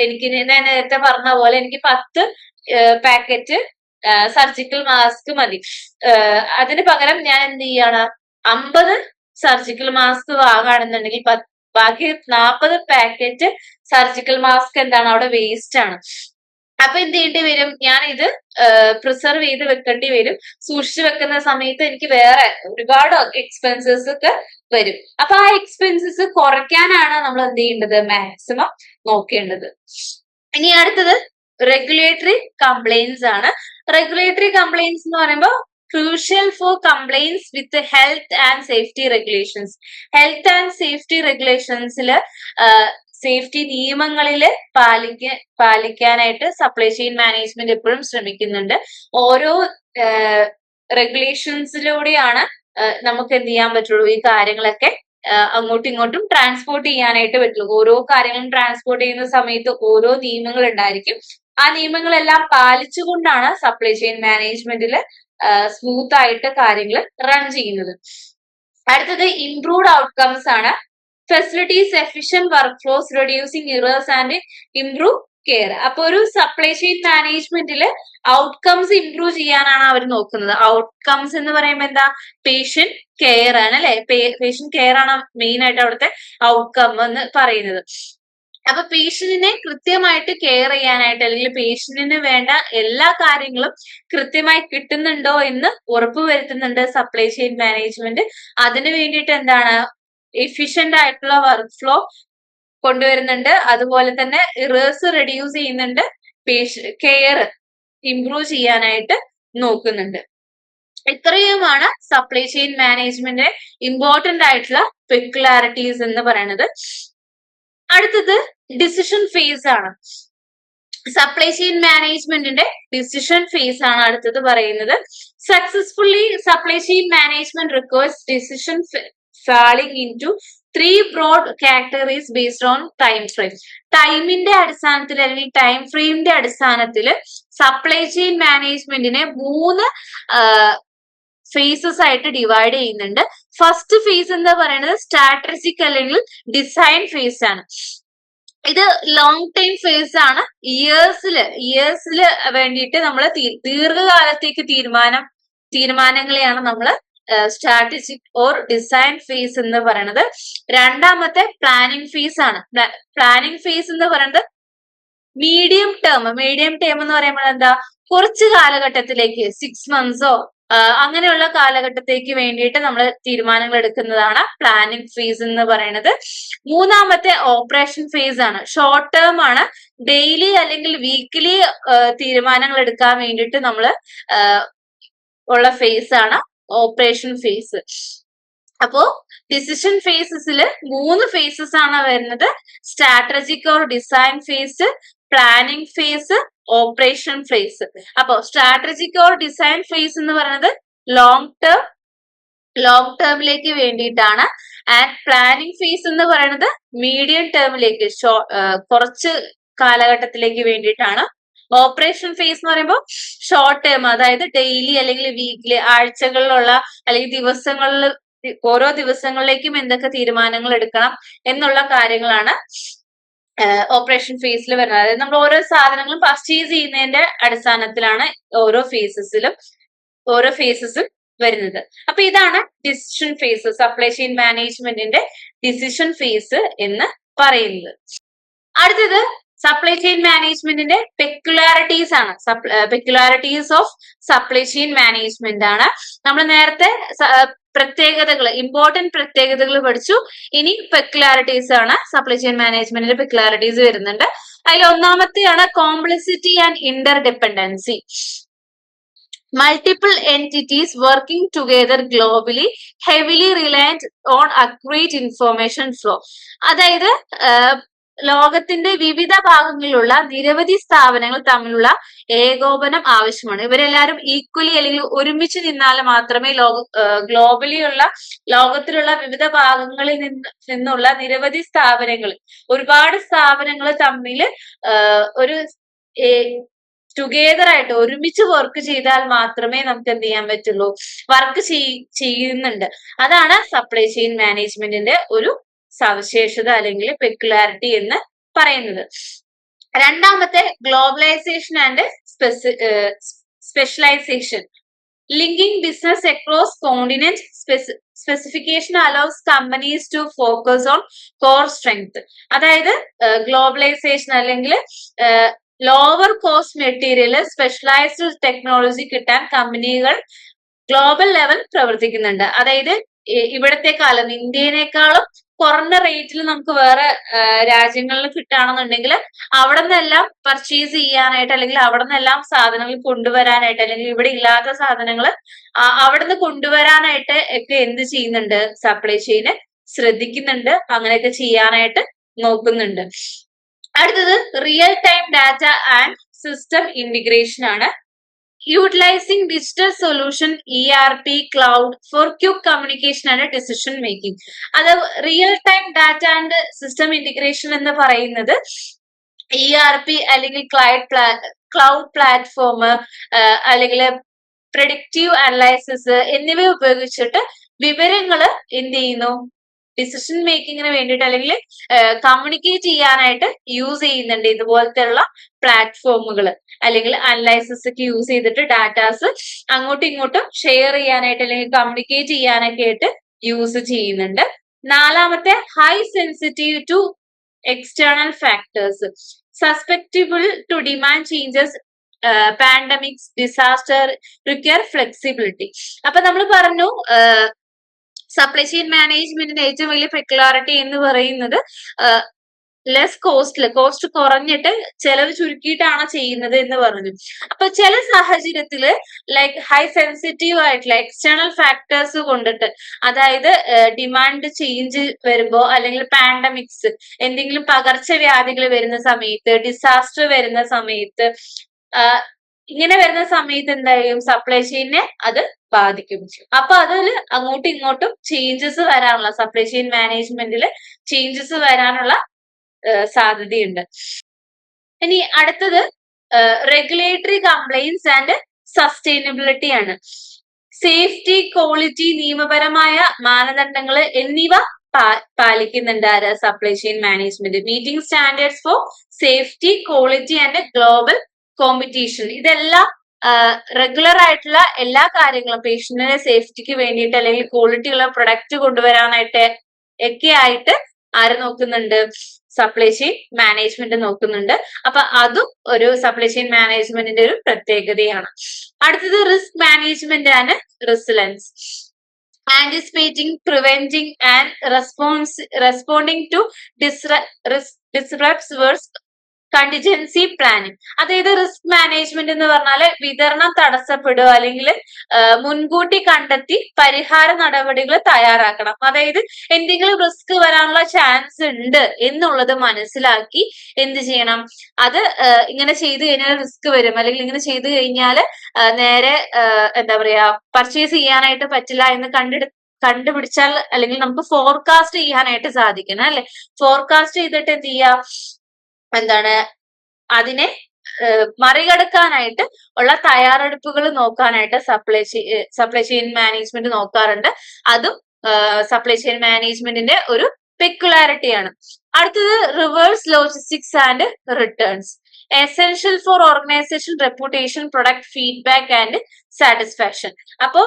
എനിക്ക് ഞാൻ നേരത്തെ പറഞ്ഞ പോലെ എനിക്ക് 10 പാക്കറ്റ് സർജിക്കൽ മാസ്ക് മതി. അതിന് പകരം ഞാൻ എന്ത് ചെയ്യാണ്? 50 സർജിക്കൽ മാസ്ക് വാങ്ങുകയാണെന്നുണ്ടെങ്കിൽ ബാക്കി 40 പാക്കറ്റ് സർജിക്കൽ മാസ്ക് എന്താണ്? അവിടെ വേസ്റ്റ് ആണ്. അപ്പൊ എന്ത് ചെയ്യേണ്ടി വരും? ഞാൻ ഇത് പ്രിസർവ് ചെയ്ത് വെക്കേണ്ടി വരും. സൂക്ഷിച്ചു വെക്കുന്ന സമയത്ത് എനിക്ക് വേറെ ഒരുപാട് എക്സ്പെൻസസ് ഒക്കെ വരും. അപ്പൊ ആ എക്സ്പെൻസസ് കുറയ്ക്കാനാണ് നമ്മൾ എന്ത് ചെയ്യേണ്ടത്? മാക്സിമം നോക്കേണ്ടത്. ഇനി അടുത്തത് റെഗുലേറ്ററി കംപ്ലൈൻസ് ആണ്. റെഗുലേറ്ററി കംപ്ലൈൻസ് എന്ന് പറയുമ്പോൾ crucial for compliance with health and safety regulations. Health and safety റെഗുലേഷൻസില് സേഫ്റ്റി നിയമങ്ങളില് പാലിക്കാനായിട്ട് സപ്ലൈ ചെയിൻ മാനേജ്മെന്റ് എപ്പോഴും ശ്രമിക്കുന്നുണ്ട്. ഓരോ റെഗുലേഷൻസിലൂടെയാണ് നമുക്ക് എന്ത് ചെയ്യാൻ പറ്റുള്ളൂ? ഈ കാര്യങ്ങളൊക്കെ അങ്ങോട്ടും ഇങ്ങോട്ടും ട്രാൻസ്പോർട്ട് ചെയ്യാനായിട്ട് പറ്റുള്ളൂ. ഓരോ കാര്യങ്ങളും ട്രാൻസ്പോർട്ട് ചെയ്യുന്ന സമയത്ത് ഓരോ നിയമങ്ങൾ ഉണ്ടായിരിക്കും. ആ നിയമങ്ങളെല്ലാം പാലിച്ചുകൊണ്ടാണ് സപ്ലൈ ചെയിൻ മാനേജ്മെന്റിൽ സ്മൂത്ത് ആയിട്ട് കാര്യങ്ങൾ റൺ ചെയ്യുന്നത്. അടുത്തത് ഇംപ്രൂവ്ഡ് ഔട്ട്കംസ് ആണ്. Facilities, efficient work flows, reducing errors and improve care. അപ്പൊ ഒരു സപ്ലൈ ചെയിൻ മാനേജ്മെന്റിൽ ഔട്ട്കംസ് ഇംപ്രൂവ് ചെയ്യാനാണ് അവർ നോക്കുന്നത്. ഔട്ട്കംസ് എന്ന് പറയുമ്പോൾ എന്താ? പേഷ്യന്റ് കെയർ ആണ് അല്ലെ? പേഷ്യന്റ് കെയർ ആണ് മെയിൻ ആയിട്ട് അവിടുത്തെ ഔട്ട്കം എന്ന് പറയുന്നത്. അപ്പൊ പേഷ്യന്റിനെ കൃത്യമായിട്ട് കെയർ ചെയ്യാനായിട്ട്, അല്ലെങ്കിൽ പേഷ്യന്റിന് വേണ്ട എല്ലാ കാര്യങ്ങളും കൃത്യമായി കിട്ടുന്നുണ്ടോ എന്ന് ഉറപ്പുവരുത്തുന്നുണ്ട് സപ്ലൈ ചെയിൻ മാനേജ്മെന്റ്. അതിനു വേണ്ടിയിട്ട് എന്താണ്? എഫിഷ്യന്റ് ആയിട്ടുള്ള വർക്ക് ഫ്ലോ കൊണ്ടുവരുന്നുണ്ട്. അതുപോലെ തന്നെ ഇറേഴ്സ് റെഡ്യൂസ് ചെയ്യുന്നുണ്ട്. കെയർ ഇംപ്രൂവ് ചെയ്യാനായിട്ട് നോക്കുന്നുണ്ട്. ഇത്രയുമാണ് സപ്ലൈ ചെയിൻ മാനേജ്മെന്റിന്റെ ഇമ്പോർട്ടന്റ് ആയിട്ടുള്ള പെക്യുലാരിറ്റീസ് എന്ന് പറയുന്നത്. അടുത്തത് ഡിസിഷൻ ഫേസ് ആണ്. സപ്ലൈ ചെയിൻ മാനേജ്മെന്റിന്റെ ഡിസിഷൻ ഫേസ് ആണ് അടുത്തത് പറയുന്നത്. Successfully supply chain management requires decision falling into 3 broad categories based on time frame. ടൈമിന്റെ അടിസ്ഥാനത്തിൽ അല്ലെങ്കിൽ ടൈം ഫ്രെയിമിന്റെ അടിസ്ഥാനത്തിൽ സപ്ലൈ ചെയിൻ മാനേജ്മെന്റിനെ 3 ഫേസസ് ആയിട്ട് ഡിവൈഡ് ചെയ്യുന്നുണ്ട്. ഫസ്റ്റ് ഫേസ് എന്ന് പറയുന്നത് സ്ട്രാറ്റജിക് അല്ലെങ്കിൽ ഡിസൈൻ ഫേസ് ആണ്. ഇത് ലോങ് ടൈം ഫേസ് ആണ്. ഇയേഴ്സില് വേണ്ടിയിട്ട് നമ്മൾ ദീർഘകാലത്തേക്ക് തീരുമാനങ്ങളെയാണ് നമ്മൾ സ്ട്രാറ്റജിക് ഓർ ഡിസൈൻ ഫേസ് എന്ന് പറയുന്നത്. രണ്ടാമത്തെ പ്ലാനിങ് ഫേസ് ആണ്. പ്ലാനിങ് ഫേസ് എന്ന് പറയുന്നത് മീഡിയം ടേം എന്ന് പറയുമ്പോൾ എന്താ? കുറച്ച് കാലഘട്ടത്തിലേക്ക് 6 മന്ത്സോ അങ്ങനെയുള്ള കാലഘട്ടത്തേക്ക് വേണ്ടിയിട്ട് നമ്മൾ തീരുമാനങ്ങൾ എടുക്കുന്നതാണ് പ്ലാനിങ് ഫേസ് എന്ന് പറയുന്നത്. മൂന്നാമത്തെ ഓപ്പറേഷൻ ഫേസ് ആണ്. ഷോർട്ട് ടേം ആണ്. ഡെയിലി അല്ലെങ്കിൽ വീക്കിലി തീരുമാനങ്ങൾ എടുക്കാൻ വേണ്ടിയിട്ട് നമ്മൾ ഉള്ള ഫേസ് ആണ് ഓപ്പറേഷൻ ഫേസ്. അപ്പോ ഡിസിഷൻ ഫേസസില് 3 ഫേസസ് ആണ് വരുന്നത്. Strategic or design phase, planning phase, operation phase. അപ്പോ സ്ട്രാറ്റജിക് ഓർ ഡിസൈൻ ഫേസ് എന്ന് പറയുന്നത് ലോങ് ടേം ലോങ് ടേമിലേക്ക് വേണ്ടിയിട്ടാണ്. ആൻഡ് പ്ലാനിങ് ഫേസ് എന്ന് പറയുന്നത് മീഡിയം ടേമിലേക്ക് കുറച്ച് കാലഘട്ടത്തിലേക്ക് വേണ്ടിയിട്ടാണ്. ഓപ്പറേഷൻ ഫേസ് എന്ന് പറയുമ്പോൾ ഷോർട്ട് ടേം, അതായത് ഡെയിലി അല്ലെങ്കിൽ വീക്കിലി, ആഴ്ചകളിലുള്ള അല്ലെങ്കിൽ ദിവസങ്ങളിൽ, ഓരോ ദിവസങ്ങളിലേക്കും എന്തൊക്കെ തീരുമാനങ്ങൾ എടുക്കണം എന്നുള്ള കാര്യങ്ങളാണ് ഓപ്പറേഷൻ ഫേസിൽ വരുന്നത്. അതായത് നമ്മൾ ഓരോ സാധനങ്ങളും പർച്ചേസ് ചെയ്യുന്നതിന്റെ അടിസ്ഥാനത്തിലാണ് ഓരോ ഫേസസും വരുന്നത്. അപ്പൊ ഇതാണ് ഡിസിഷൻ ഫേസ്, സപ്ലൈ ചെയിൻ മാനേജ്മെന്റിന്റെ ഡിസിഷൻ ഫേസ് എന്ന് പറയുന്നത്. അടുത്തത് സപ്ലൈ ചെയിൻ മാനേജ്മെന്റിന്റെ പെക്യുലാരിറ്റീസ് ആണ്. Peculiarities of supply chain management ആണ്. നമ്മൾ നേരത്തെ പ്രത്യേകതകൾ, ഇമ്പോർട്ടന്റ് പ്രത്യേകതകൾ പഠിച്ചു. ഇനി പെക്യുലാരിറ്റീസ് ആണ്. സപ്ലൈ ചെയിൻ മാനേജ്മെന്റിന്റെ പെക്യുലാരിറ്റീസ് വരുന്നുണ്ട്. അതിൽ ഒന്നാമത്തെയാണ് complexity and inter dependency. Multiple entities working together globally, heavily reliant on accurate information flow. അതായത് ലോകത്തിന്റെ വിവിധ ഭാഗങ്ങളിലുള്ള നിരവധി സ്ഥാപനങ്ങൾ തമ്മിലുള്ള ഏകോപനം ആവശ്യമാണ്. ഇവരെല്ലാവരും ഈക്വലി അല്ലെങ്കിൽ ഒരുമിച്ച് നിന്നാൽ മാത്രമേ ലോകത്തിലുള്ള വിവിധ ഭാഗങ്ങളിൽ നിന്നുള്ള നിരവധി ഒരുപാട് സ്ഥാപനങ്ങൾ തമ്മിൽ ഒരു ടുഗെദർ ആയിട്ട് ഒരുമിച്ച് വർക്ക് ചെയ്താൽ മാത്രമേ നമുക്ക് എന്ത് ചെയ്യാൻ പറ്റുള്ളൂ, വർക്ക് ചെയ്യുന്നുണ്ട്. അതാണ് സപ്ലൈ ചെയിൻ മാനേജ്മെന്റിന്റെ ഒരു സവിശേഷത അല്ലെങ്കിൽ പെക്യുലാരിറ്റി എന്ന് പറയുന്നത്. രണ്ടാമത്തെ globalisation and specialisation. Linking business across continent. Specification allows companies to focus on core strength. അതായത് ഗ്ലോബലൈസേഷൻ അല്ലെങ്കിൽ lower cost material, specialised technology കിട്ടാൻ കമ്പനികൾ ഗ്ലോബൽ ലെവൽ പ്രവർത്തിക്കുന്നുണ്ട്. അതായത് ഇവിടത്തെക്കാളും ഇന്ത്യനേക്കാളും കുറഞ്ഞ റേറ്റിൽ നമുക്ക് വേറെ രാജ്യങ്ങളിൽ കിട്ടുകയാണെന്നുണ്ടെങ്കിൽ അവിടെ നിന്നെല്ലാം പർച്ചേസ് ചെയ്യാനായിട്ട് അല്ലെങ്കിൽ അവിടെ നിന്നെല്ലാം സാധനങ്ങൾ കൊണ്ടുവരാനായിട്ട് അല്ലെങ്കിൽ ഇവിടെ ഇല്ലാത്ത സാധനങ്ങൾ അവിടെ നിന്ന് കൊണ്ടുവരാനായിട്ട് ഒക്കെ എന്ത് ചെയ്യുന്നുണ്ട്, സപ്ലൈ ചെയിന് ശ്രദ്ധിക്കുന്നുണ്ട്. അങ്ങനെയൊക്കെ ചെയ്യാനായിട്ട് നോക്കുന്നുണ്ട്. അടുത്തത് real time data and system integration ആണ്. Utilizing digital solution, ERP, cloud for quick communication and decision making. അത് real time data and system integration എന്ന് പറയുന്നത് ERP അല്ലെങ്കിൽ ക്ലൗഡ് പ്ലാറ്റ്ഫോം അല്ലെങ്കിൽ പ്രെഡിക്റ്റീവ് അനലൈസിസ് എന്നിവ ഉപയോഗിച്ചിട്ട് വിവരങ്ങൾ എന്ത് ചെയ്യുന്നു, ഡിസിഷൻ മേക്കിങ്ങിന് വേണ്ടിയിട്ട് അല്ലെങ്കിൽ കമ്മ്യൂണിക്കേറ്റ് ചെയ്യാനായിട്ട് യൂസ് ചെയ്യുന്നുണ്ട്. ഇതുപോലത്തെയുള്ള പ്ലാറ്റ്ഫോമുകൾ അല്ലെങ്കിൽ അനലൈസിസ് ഒക്കെ യൂസ് ചെയ്തിട്ട് ഡാറ്റാസ് അങ്ങോട്ടും ഇങ്ങോട്ടും ഷെയർ ചെയ്യാനായിട്ട് അല്ലെങ്കിൽ കമ്മ്യൂണിക്കേറ്റ് ചെയ്യാനൊക്കെ ആയിട്ട് യൂസ് ചെയ്യുന്നുണ്ട്. നാലാമത്തെ high sensitive to external factors, susceptible to demand changes, pandemics, disaster, require flexibility. അപ്പൊ നമ്മൾ പറഞ്ഞു സപ്ലൈ ചെയിൻ മാനേജ്മെന്റിന്റെ ഏറ്റവും വലിയ പെക്യുലാരിറ്റി എന്ന് പറയുന്നത് കോസ്റ്റ് കുറഞ്ഞിട്ട് ചെലവ് ചുരുക്കിയിട്ടാണ് ചെയ്യുന്നത് എന്ന് പറഞ്ഞു. അപ്പൊ ചില സാഹചര്യത്തില് ലൈക്ക് ഹൈ സെൻസിറ്റീവ് ആയിട്ടുള്ള എക്സ്റ്റേണൽ ഫാക്ടേഴ്സ് കൊണ്ടിട്ട്, അതായത് ഡിമാൻഡ് ചേഞ്ച് വരുമ്പോ അല്ലെങ്കിൽ പാൻഡമിക്സ്, എന്തെങ്കിലും പകർച്ചവ്യാധികൾ വരുന്ന സമയത്ത്, ഡിസാസ്റ്റർ വരുന്ന സമയത്ത്, ഇങ്ങനെ വരുന്ന സമയത്ത് എന്തായാലും സപ്ലൈ ചെയിനെ അത് ബാധിക്കും. അപ്പൊ അതിൽ അങ്ങോട്ടും ഇങ്ങോട്ടും ചേഞ്ചസ് വരാനുള്ള, സപ്ലൈ ചെയിൻ മാനേജ്മെന്റിൽ ചേഞ്ചസ് വരാനുള്ള സാധ്യതയുണ്ട്. ഇനി അടുത്തത് റെഗുലേറ്ററി കംപ്ലൈൻസ് ആൻഡ് സസ്റ്റൈനബിലിറ്റി ആണ്. സേഫ്റ്റി, ക്വാളിറ്റി, നിയമപരമായ മാനദണ്ഡങ്ങൾ എന്നിവ പാലിക്കുന്നുണ്ട് ആര്, supply chain management. Meeting standards for safety, quality and global competition. ഇതെല്ലാം റെഗുലർ ആയിട്ടുള്ള എല്ലാ കാര്യങ്ങളും പേഷ്യന്റിന്റെ സേഫ്റ്റിക്ക് വേണ്ടിയിട്ട് അല്ലെങ്കിൽ ക്വാളിറ്റി ഉള്ള പ്രൊഡക്റ്റ് കൊണ്ടുവരാനായിട്ട് ഒക്കെ ആയിട്ട് ആര് നോക്കുന്നുണ്ട്, സപ്ലൈ ചെയിൻ മാനേജ്മെന്റ് നോക്കുന്നുണ്ട്. അപ്പൊ അതും ഒരു സപ്ലൈ ചെയിൻ മാനേജ്മെന്റിന്റെ ഒരു പ്രത്യേകതയാണ്. അടുത്തത് റിസ്ക് മാനേജ്മെന്റ് ആണ് resilience. Anticipating, preventing and responding to disrupts വേഴ്സ് കണ്ടിജൻസി പ്ലാനിങ്. അതായത് റിസ്ക് മാനേജ്മെന്റ് എന്ന് പറഞ്ഞാല് വിതരണം തടസ്സപ്പെടുക അല്ലെങ്കിൽ മുൻകൂട്ടി കണ്ടെത്തി പരിഹാര നടപടികൾ തയ്യാറാക്കണം. അതായത് എന്തെങ്കിലും റിസ്ക് വരാനുള്ള ചാൻസ് ഉണ്ട് എന്നുള്ളത് മനസ്സിലാക്കി എന്ത് ചെയ്യണം, അത് ഇങ്ങനെ ചെയ്തു കഴിഞ്ഞാൽ റിസ്ക് വരും അല്ലെങ്കിൽ ഇങ്ങനെ ചെയ്തു കഴിഞ്ഞാൽ നേരെ എന്താ പറയാ പർച്ചേസ് ചെയ്യാനായിട്ട് പറ്റില്ല എന്ന് കണ്ടുപിടിച്ചാൽ അല്ലെങ്കിൽ നമുക്ക് ഫോർകാസ്റ്റ് ചെയ്യാനായിട്ട് സാധിക്കണം അല്ലെ. ഫോർകാസ്റ്റ് ചെയ്തിട്ട് എന്ത് ചെയ്യാം, എന്താണ് അതിനെ മറികടക്കാനായിട്ട് ഉള്ള തയ്യാറെടുപ്പുകൾ നോക്കാനായിട്ട് സപ്ലൈ ചെയിൻ മാനേജ്മെന്റ് നോക്കാറുണ്ട്. അതും സപ്ലൈ ചെയിൻ മാനേജ്മെന്റിന്റെ ഒരു പെക്യുലാരിറ്റിയാണ്. അടുത്തത് reverse logistics and returns. Essential for organisation reputation, product feedback and satisfaction. അപ്പോ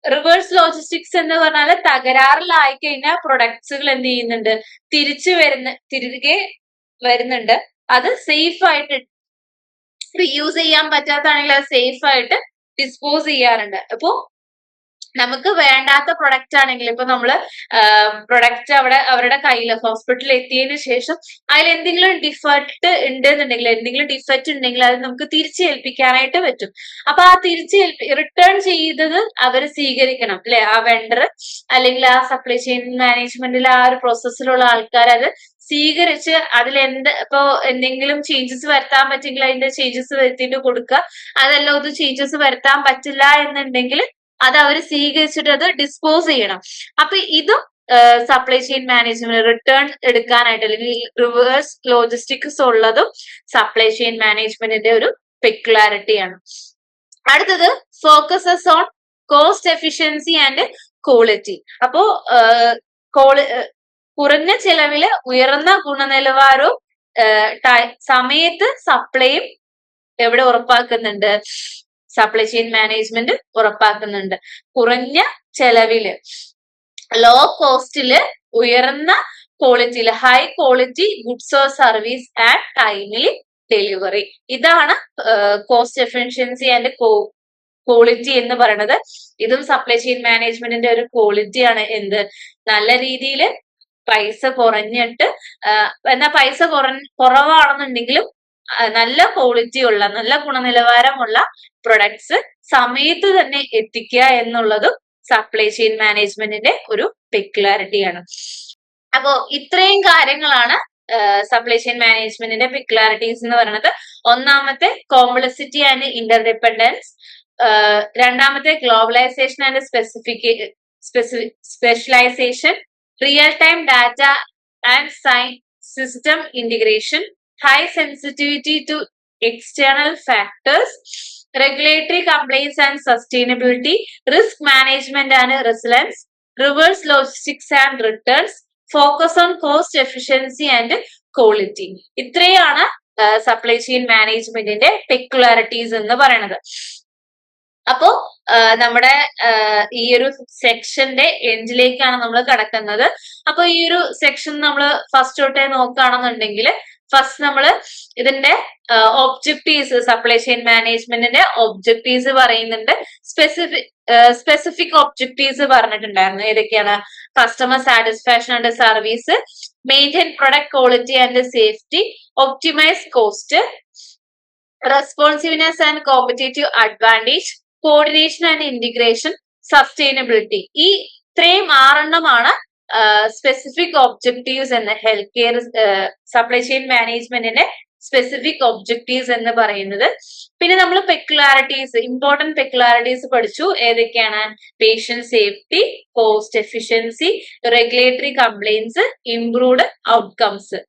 റിവേഴ്സ് ലോജിസ്റ്റിക്സ് എന്ന് പറഞ്ഞാൽ തകരാറിലായി കഴിഞ്ഞാൽ പ്രൊഡക്ട്സുകൾ എന്ത് ചെയ്യുന്നുണ്ട്, തിരികെ വരുന്നുണ്ട്. അത് സേഫ് ആയിട്ട് റീയൂസ് ചെയ്യാൻ പറ്റാത്താണെങ്കിൽ അത് സേഫ് ആയിട്ട് ഡിസ്പോസ് ചെയ്യാറുണ്ട്. അപ്പോ നമുക്ക് വേണ്ടാത്ത പ്രൊഡക്റ്റ് ആണെങ്കിൽ ഇപ്പൊ നമ്മള് പ്രൊഡക്റ്റ് അവരുടെ കയ്യിൽ ഹോസ്പിറ്റലിൽ എത്തിയതിനു ശേഷം അതിൽ എന്തെങ്കിലും ഡിഫക്റ്റ് ഉണ്ടെന്നുണ്ടെങ്കിൽ, എന്തെങ്കിലും ഡിഫക്റ്റ് ഉണ്ടെങ്കിൽ അത് നമുക്ക് തിരിച്ചേൽപ്പിക്കാനായിട്ട് പറ്റും. അപ്പൊ ആ റിട്ടേൺ ചെയ്തത് അവർ സ്വീകരിക്കണം അല്ലെ, ആ വെണ്ടർ അല്ലെങ്കിൽ ആ സപ്ലൈ ചെയിൻ മാനേജ്മെന്റിൽ ആ ഒരു പ്രോസസ്സിലുള്ള ആൾക്കാർ അത് സ്വീകരിച്ച് അതിൽ ഇപ്പോ എന്തെങ്കിലും ചേഞ്ചസ് വരുത്താൻ പറ്റെങ്കിൽ അതിന്റെ ചേഞ്ചസ് വരുത്തിയിട്ട് കൊടുക്കുക. അതല്ല ഒരു ചേഞ്ചസ് വരുത്താൻ പറ്റില്ല എന്നുണ്ടെങ്കിൽ അത് അവർ സ്വീകരിച്ചിട്ട് അത് ഡിസ്പോസ് ചെയ്യണം. അപ്പൊ ഇതും സപ്ലൈ ചെയിൻ മാനേജ്മെന്റ് റിട്ടേൺ എടുക്കാനായിട്ട് അല്ലെങ്കിൽ റിവേഴ്സ് ലോജിസ്റ്റിക്സ് ഉള്ളതും സപ്ലൈ ചെയിൻ മാനേജ്മെന്റിന്റെ ഒരു പെക്യുലാരിറ്റിയാണ്. അടുത്തത് focuses on cost efficiency and quality. അപ്പോ കുറഞ്ഞ ചെലവില് ഉയർന്ന ഗുണനിലവാരവും സമയത്ത് സപ്ലൈയും എവിടെ ഉറപ്പാക്കുന്നുണ്ട്, സപ്ലൈ ചെയിൻ മാനേജ്മെന്റ് ഉറപ്പാക്കുന്നുണ്ട്. കുറഞ്ഞ ചെലവില്, ലോ കോസ്റ്റില്, ഉയർന്ന ക്വാളിറ്റിയില്, high quality goods or service and timely delivery. ഇതാണ് കോസ്റ്റ് എഫിഷ്യൻസി ആൻഡ് ക്വാളിറ്റി എന്ന് പറയുന്നത്. ഇതും സപ്ലൈ ചെയിൻ മാനേജ്മെന്റിന്റെ ഒരു ക്വാളിറ്റിയാണ്. എന്ത്, നല്ല രീതിയിൽ പൈസ കുറഞ്ഞിട്ട്, എന്നാൽ പൈസ കുറവാണെന്നുണ്ടെങ്കിലും നല്ല ക്വാളിറ്റി ഉള്ള, നല്ല ഗുണനിലവാരമുള്ള പ്രൊഡക്ട്സ് സമയത്ത് തന്നെ എത്തിക്കുക എന്നുള്ളതും സപ്ലൈ ചെയിൻ മാനേജ്മെന്റിന്റെ ഒരു പെക്യുലാരിറ്റിയാണ്. അപ്പോ ഇത്രയും കാര്യങ്ങളാണ് സപ്ലൈ ചെയിൻ മാനേജ്മെന്റിന്റെ പെക്യുലാരിറ്റീസ് എന്ന് പറയുന്നത്. ഒന്നാമത്തെ കോംപ്ലക്സിറ്റി ആൻഡ് ഇന്റർഡിപെൻഡൻസ്, രണ്ടാമത്തെ globalisation and specialisation, real time data and system integration, high sensitivity to external factors, regulatory compliance and sustainability, risk management and resilience, reverse logistics and returns, focus on cost efficiency and quality. ഇത്രയാണ് supply chain മാനേജ്മെന്റിന്റെ peculiarities എന്ന് പറയുന്നത്. അപ്പോ നമ്മുടെ ഈ ഒരു സെക്ഷന്റെ എൻഡിലേക്കാണ് നമ്മൾ കടക്കുന്നത്. അപ്പൊ ഈ ഒരു സെക്ഷൻ നമ്മൾ ഫസ്റ്റ് തൊട്ടേ നോക്കുകയാണെന്നുണ്ടെങ്കിൽ, ഫസ്റ്റ് നമ്മൾ ഇതിന്റെ ഒബ്ജക്റ്റീവ്സ്, സപ്ലൈ ചെയിൻ മാനേജ്മെന്റിന്റെ ഒബ്ജക്റ്റീവ്സ് പറയുന്നുണ്ട്. സ്പെസിഫിക് ഒബ്ജക്റ്റീവ്സ് പറഞ്ഞിട്ടുണ്ടായിരുന്നു. ഏതൊക്കെയാണ്? Customer satisfaction and service, maintain product quality and safety, optimise cost, responsiveness and competitive advantage, coordination and integration, sustainability. ഈ ഇത്രയും 6 സ്പെസിഫിക് ഒബ്ജക്റ്റീവ്സ് എന്ന് ഹെൽത്ത് കെയർ സപ്ലൈ ചെയിൻ മാനേജ്മെന്റിന്റെ specific objectives എന്ന് പറയുന്നത്. പിന്നെ നമ്മൾ പെക്യുലാരിറ്റീസ്, ഇമ്പോർട്ടന്റ് പെക്യുലാരിറ്റീസ് പഠിച്ചു. ഏതൊക്കെയാണ്? Patient safety, cost efficiency, regulatory compliance, improved outcomes.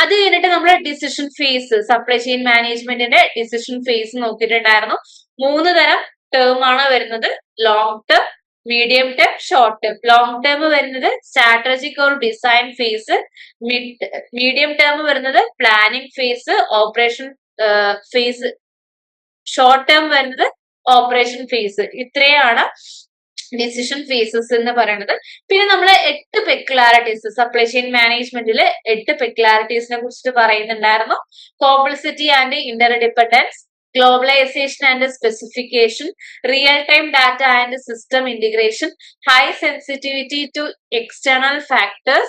അത് കഴിഞ്ഞിട്ട് നമ്മൾ ഡിസിഷൻ ഫേസ്, സപ്ലൈ ചെയിൻ മാനേജ്മെന്റിന്റെ ഡിസിഷൻ ഫേസ് നോക്കിയിട്ടുണ്ടായിരുന്നു. 3 തരം ടേം ആണ് വരുന്നത്. Long term, medium term, short term. Long term വരുന്നത് strategic or design face, medium term വരുന്നത് planning phase, operation face, short term വരുന്നത് ഓപ്പറേഷൻ ഫേസ്. ഇത്രയാണ് ഡിസിഷൻ ഫേസസ് എന്ന് പറയുന്നത്. പിന്നെ നമ്മൾ 8 പെക്യുലാരിറ്റീസ്, സപ്ലൈ ചെയിൻ മാനേജ്മെന്റിൽ 8 പെക്യുലാരിറ്റീസിനെ കുറിച്ചിട്ട് പറയുന്നുണ്ടായിരുന്നു. Complexity and interdependence, globalization and specification, real-time data and system integration, high sensitivity to external factors,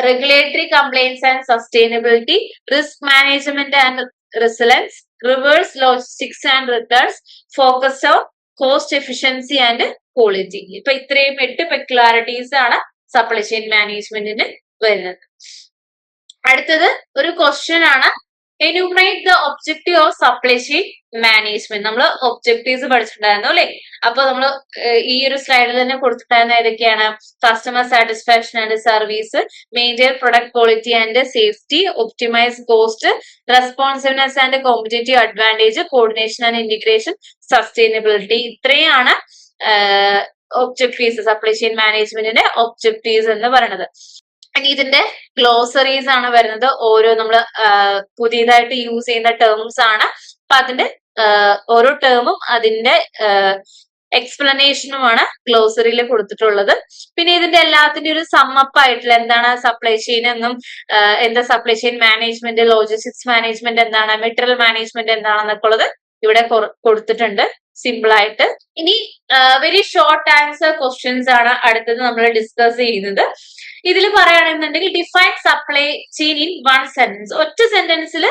regulatory compliance and sustainability, risk management and resilience, reverse logistics and returns, focus on cost efficiency and quality. ഇപ്പൊ ഇത്രയും 8 peculiarities ആണ് supply chain മാനേജ്മെന്റിന് വരുന്നത്. അടുത്തത് ഒരു question ആണ്. Enumerate the objective of supply chain management. നമ്മൾ objectives പഠിച്ചിട്ടുണ്ടായിരുന്നു അല്ലെ? അപ്പൊ നമ്മൾ ഈ ഒരു സ്ലൈഡിൽ തന്നെ കൊടുത്തിട്ടുണ്ടായിരുന്ന ഏതൊക്കെയാണ്? Customer satisfaction and service, maintain product quality and safety, optimise cost, responsiveness and competitive advantage, coordination and integration, sustainability. ഇത്രയാണ് ഒബ്ജക്റ്റീവ്സ്, സപ്ലൈ ചെയിൻ മാനേജ്മെന്റിന്റെ ഒബ്ജക്റ്റീവ്സ് എന്ന് പറയുന്നത്. ഇനി ഇതിന്റെ ഗ്ലോസറീസ് ആണ് വരുന്നത്. ഓരോ നമ്മൾ പുതിയതായിട്ട് യൂസ് ചെയ്യുന്ന ടേംസ് ആണ്. അപ്പൊ അതിന്റെ ഓരോ ടേമും അതിന്റെ എക്സ്പ്ലനേഷനുമാണ് ഗ്ലോസറിയിൽ കൊടുത്തിട്ടുള്ളത്. പിന്നെ ഇതിന്റെ എല്ലാത്തിന്റെ ഒരു സമ്മപ്പ് ആയിട്ടുള്ള എന്താണ് സപ്ലൈ ചെയിൻ എന്നും, എന്താ supply chain management, logistics management എന്താണ്, മെറ്റീരിയൽ മാനേജ്മെന്റ് എന്താണെന്നൊക്കെ ഉള്ളത് ഇവിടെ കൊടുത്തിട്ടുണ്ട് സിമ്പിൾ ആയിട്ട്. ഇനി വെരി ഷോർട്ട് ആൻസർ ക്വസ്റ്റ്യൻസ് ആണ് അടുത്തത് നമ്മൾ ഡിസ്കസ് ചെയ്യുന്നത്. ഇതിൽ പറയുകയാണെന്നുണ്ടെങ്കിൽ define supply chain in one sentence. ഒറ്റ സെന്റൻസിൽ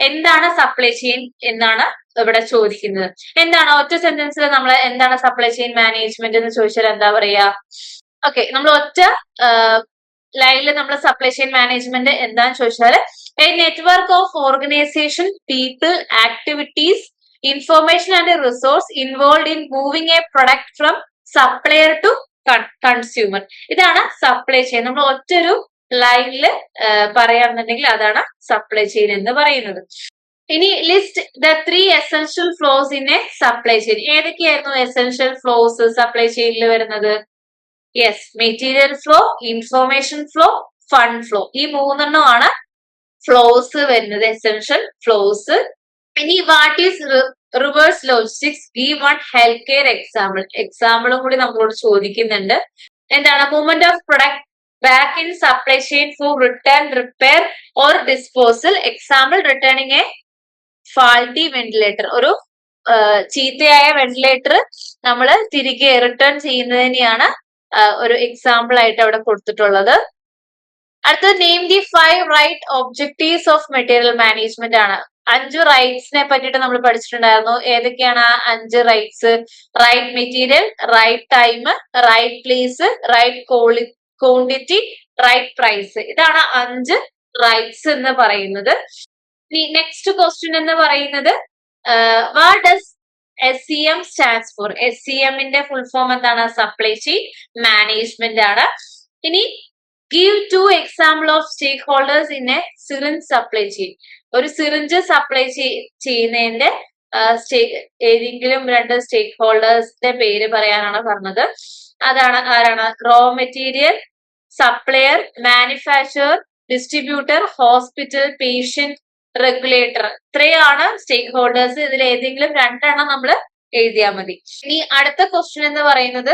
എന്താണ് സപ്ലൈ ചെയിൻ എന്നാണ് ഇവിടെ ചോദിക്കുന്നത്. എന്താണ് ഒറ്റ സെന്റൻസിൽ നമ്മൾ എന്താണ് സപ്ലൈ ചെയിൻ മാനേജ്മെന്റ് എന്ന് ചോദിച്ചാൽ എന്താ പറയാ? ഓക്കെ, നമ്മൾ ഒറ്റ ലൈനിൽ നമ്മൾ സപ്ലൈ ചെയിൻ മാനേജ്മെന്റ് എന്താന്ന് ചോദിച്ചാൽ a network of organisation, people, activities, information and resource involve in moving a product from supplier to consumer. ഇതാണ് സപ്ലൈ ചെയിൻ. നമ്മൾ ഒറ്റൊരു ലൈനിൽ പറയാന്നുണ്ടെങ്കിൽ അതാണ് സപ്ലൈ ചെയിൻ എന്ന് പറയുന്നത്. ഇനി list the 3 essential flows in a supply chain. ഏതൊക്കെയായിരുന്നു എസെൻഷ്യൽ ഫ്ലോസ് സപ്ലൈ ചെയിനിൽ വരുന്നത്? Yes, material flow, information flow, fund flow. ഈ 3 ആണ് ഫ്ലോസ് വരുന്നത്, എസെൻഷ്യൽ ഫ്ലോസ്. ഇനി what is reverse logistics? Give one health care example. എക്സാമ്പിളും കൂടി നമ്മളോട് ചോദിക്കുന്നുണ്ട്. എന്താണ്? Movement of product back in supply chain for return, repair or disposal. Example returning a faulty ventilator. ഒരു ചീത്തയായ വെന്റിലേറ്റർ നമ്മൾ തിരികെ റിട്ടേൺ ചെയ്യുന്നതിനെയാണ് ഒരു എക്സാമ്പിൾ ആയിട്ട് അവിടെ കൊടുത്തിട്ടുള്ളത്. അടുത്തത് name the 5 right objectives of material management ആണ്. 5 റൈറ്റ്സിനെ പറ്റിയിട്ട് നമ്മൾ പഠിച്ചിട്ടുണ്ടായിരുന്നു. ഏതൊക്കെയാണ് ആ 5 rights? Right material, right time, right place, right quantity, right price. ഇതാണ് 5 റൈറ്റ്സ് എന്ന് പറയുന്നത്. നെക്സ്റ്റ് ക്വസ്റ്റ്യൻ എന്ന് പറയുന്നത് what does SCM stands for? SCMന്റെ ഫുൾ ഫോം എന്താണ്? സപ്ലൈ ചെയിൻ മാനേജ്മെന്റ് ആണ്. ഇനി give 2 example of stake holders in a syringe supply chain. ഒരു സിറിഞ്ച് സപ്ലൈ ചെയ്യുന്നതിന്റെ ഏതെങ്കിലും 2 സ്റ്റേക്ക് ഹോൾഡേഴ്സിന്റെ പേര് പറയാനാണ് പറഞ്ഞത്. അതാണ് ആരാണ്? Raw material, supplier, manufacturer, distributor, hospital, patient, regulator. ഇത്രയാണ് സ്റ്റേക്ക് ഹോൾഡേഴ്സ്. ഇതിൽ ഏതെങ്കിലും 2 നമ്മൾ എഴുതിയാൽ മതി. ഇനി അടുത്ത ക്വസ്റ്റ്യൻ എന്ന് പറയുന്നത്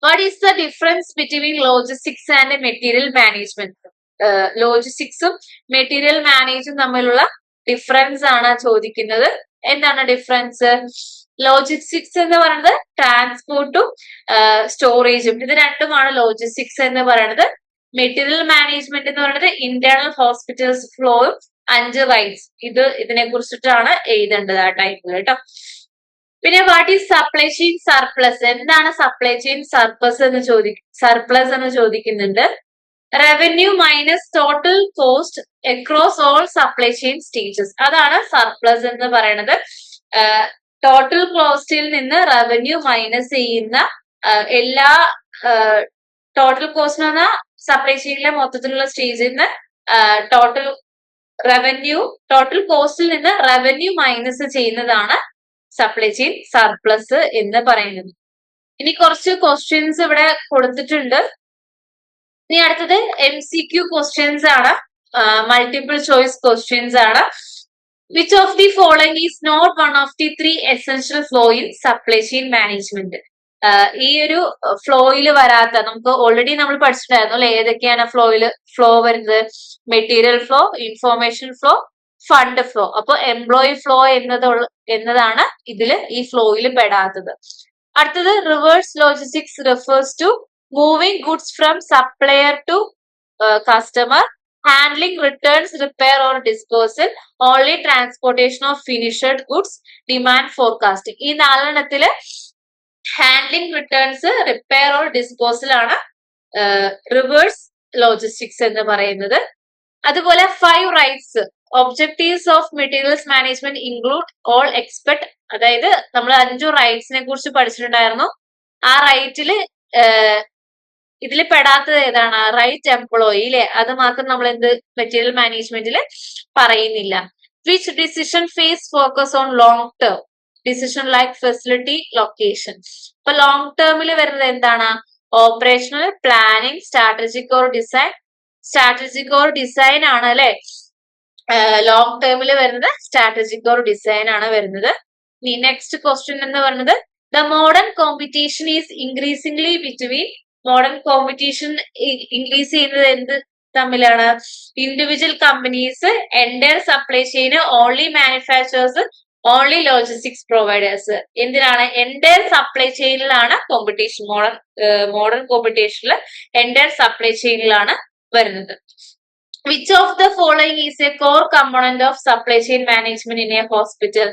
what is the difference between logistics and material management? ലോജിസ്റ്റിക്സും മെറ്റീരിയൽ മാനേജും തമ്മിലുള്ള ഡിഫറൻസ് ആണ് ചോദിക്കുന്നത്. എന്താണ് ഡിഫറൻസ്? ലോജിസ്റ്റിക്സ് എന്ന് പറയുന്നത് ട്രാൻസ്പോർട്ടും സ്റ്റോറേജും, ഇത് രണ്ടുമാണ് ലോജിസ്റ്റിക്സ് എന്ന് പറയുന്നത്. മെറ്റീരിയൽ മാനേജ്മെന്റ് എന്ന് പറയുന്നത് ഇന്റേണൽ ഹോസ്പിറ്റൽസ് ഫ്ലോയും 5 റൈറ്റ്സ്. ഇതിനെ കുറിച്ചിട്ടാണ് എഴുതേണ്ടത് ആ ടൈമിൽ കേട്ടോ. പിന്നെ what is supply chain surplus? എന്താണ് സപ്ലൈ ചെയിൻ സർപ്ലസ് എന്ന് ചോദിക്കുന്നുണ്ട്. Revenue minus total cost across all supply chain stages. അതാണ് സർപ്ലസ് എന്ന് പറയുന്നത്. ടോട്ടൽ കോസ്റ്റിൽ നിന്ന് റവന്യൂ മൈനസ് ചെയ്യുന്ന എല്ലാ ടോട്ടൽ കോസ്റ്റ് എന്ന് പറഞ്ഞാൽ സപ്ലൈ ചെയിനിലെ മൊത്തത്തിലുള്ള സ്റ്റേജിൽ നിന്ന് ടോട്ടൽ കോസ്റ്റിൽ നിന്ന് റവന്യൂ മൈനസ് ചെയ്യുന്നതാണ് സപ്ലൈ ചെയിൻ സർപ്ലസ് എന്ന് പറയുന്നത്. ഇനി കുറച്ച് ക്വസ്റ്റ്യൻസ് ഇവിടെ കൊടുത്തിട്ടുണ്ട്. ഇനി അടുത്തത് MCQ ക്വസ്റ്റ്യൻസ് ആണ്, മൾട്ടിപ്പിൾ ചോയ്സ് ക്വസ്റ്റ്യൻസ് ആണ്. Which of the following is not one of the 3 essential flow in supply chain management? ഈ ഒരു ഫ്ലോയിൽ വരാത്ത, നമുക്ക് ഓൾറെഡി നമ്മൾ പഠിച്ചിട്ടുണ്ടായിരുന്നു അല്ലെ, ഏതൊക്കെയാണ് ഫ്ലോ വരുന്നത്? Material flow, information flow, fund flow. അപ്പൊ എംപ്ലോയി ഫ്ലോ എന്നതാണ് ഈ ഫ്ലോയിൽ പെടാത്തത്. അടുത്തത് reverse logistics refers to moving goods from supplier to customer, handling returns, repair or disposal, only transportation of finished goods, demand forecasting. ഈ 4 handling, returns, repair or disposal ആണ് reverse logistics എന്ന് പറയുന്നത്. അതുപോലെ 5 rights objectives of materials management include all expect, അതായത് നമ്മൾ 5 റൈറ്റ്സിനെ കുറിച്ച് പഠിച്ചിട്ടുണ്ടായിരുന്നു. ആ റൈറ്റില് ഇതിൽ പെടാത്തത് ഏതാണ്? റൈറ്റ് എംപ്ലോയി അല്ലെ? അത് മാത്രം നമ്മൾ എന്ത് മെറ്റീരിയൽ മാനേജ്മെന്റിൽ പറയുന്നില്ല. Which decision phase focus on long term decision like facility location. ഇപ്പൊ ലോങ് ടേമിൽ വരുന്നത് എന്താണ്? Operational, planning, strategic or design. Strategic or design ആണ് അല്ലെ ലോങ് ടേമിൽ വരുന്നത്. സ്ട്രാറ്റജിക് ഓർ ഡിസൈൻ ആണ് വരുന്നത്. ഇനി നെക്സ്റ്റ് ക്വസ്റ്റ്യൻ എന്ന് പറയുന്നത് the modern competition is increasingly between. Modern competition increase ചെയ്യുന്നത് എന്ത് തമ്മിലാണ്? Individual companies, entire supply chain, only manufacturers, only logistics providers. എന്തിനാണ്? എൻഡയർ സപ്ലൈ ചെയിനിലാണ് കോമ്പറ്റീഷൻ. മോഡേൺ കോമ്പറ്റീഷനിൽ എൻഡയർ സപ്ലൈ ചെയിനിലാണ് വരുന്നത്. Which of the following is a core component of supply chain management in a hospital?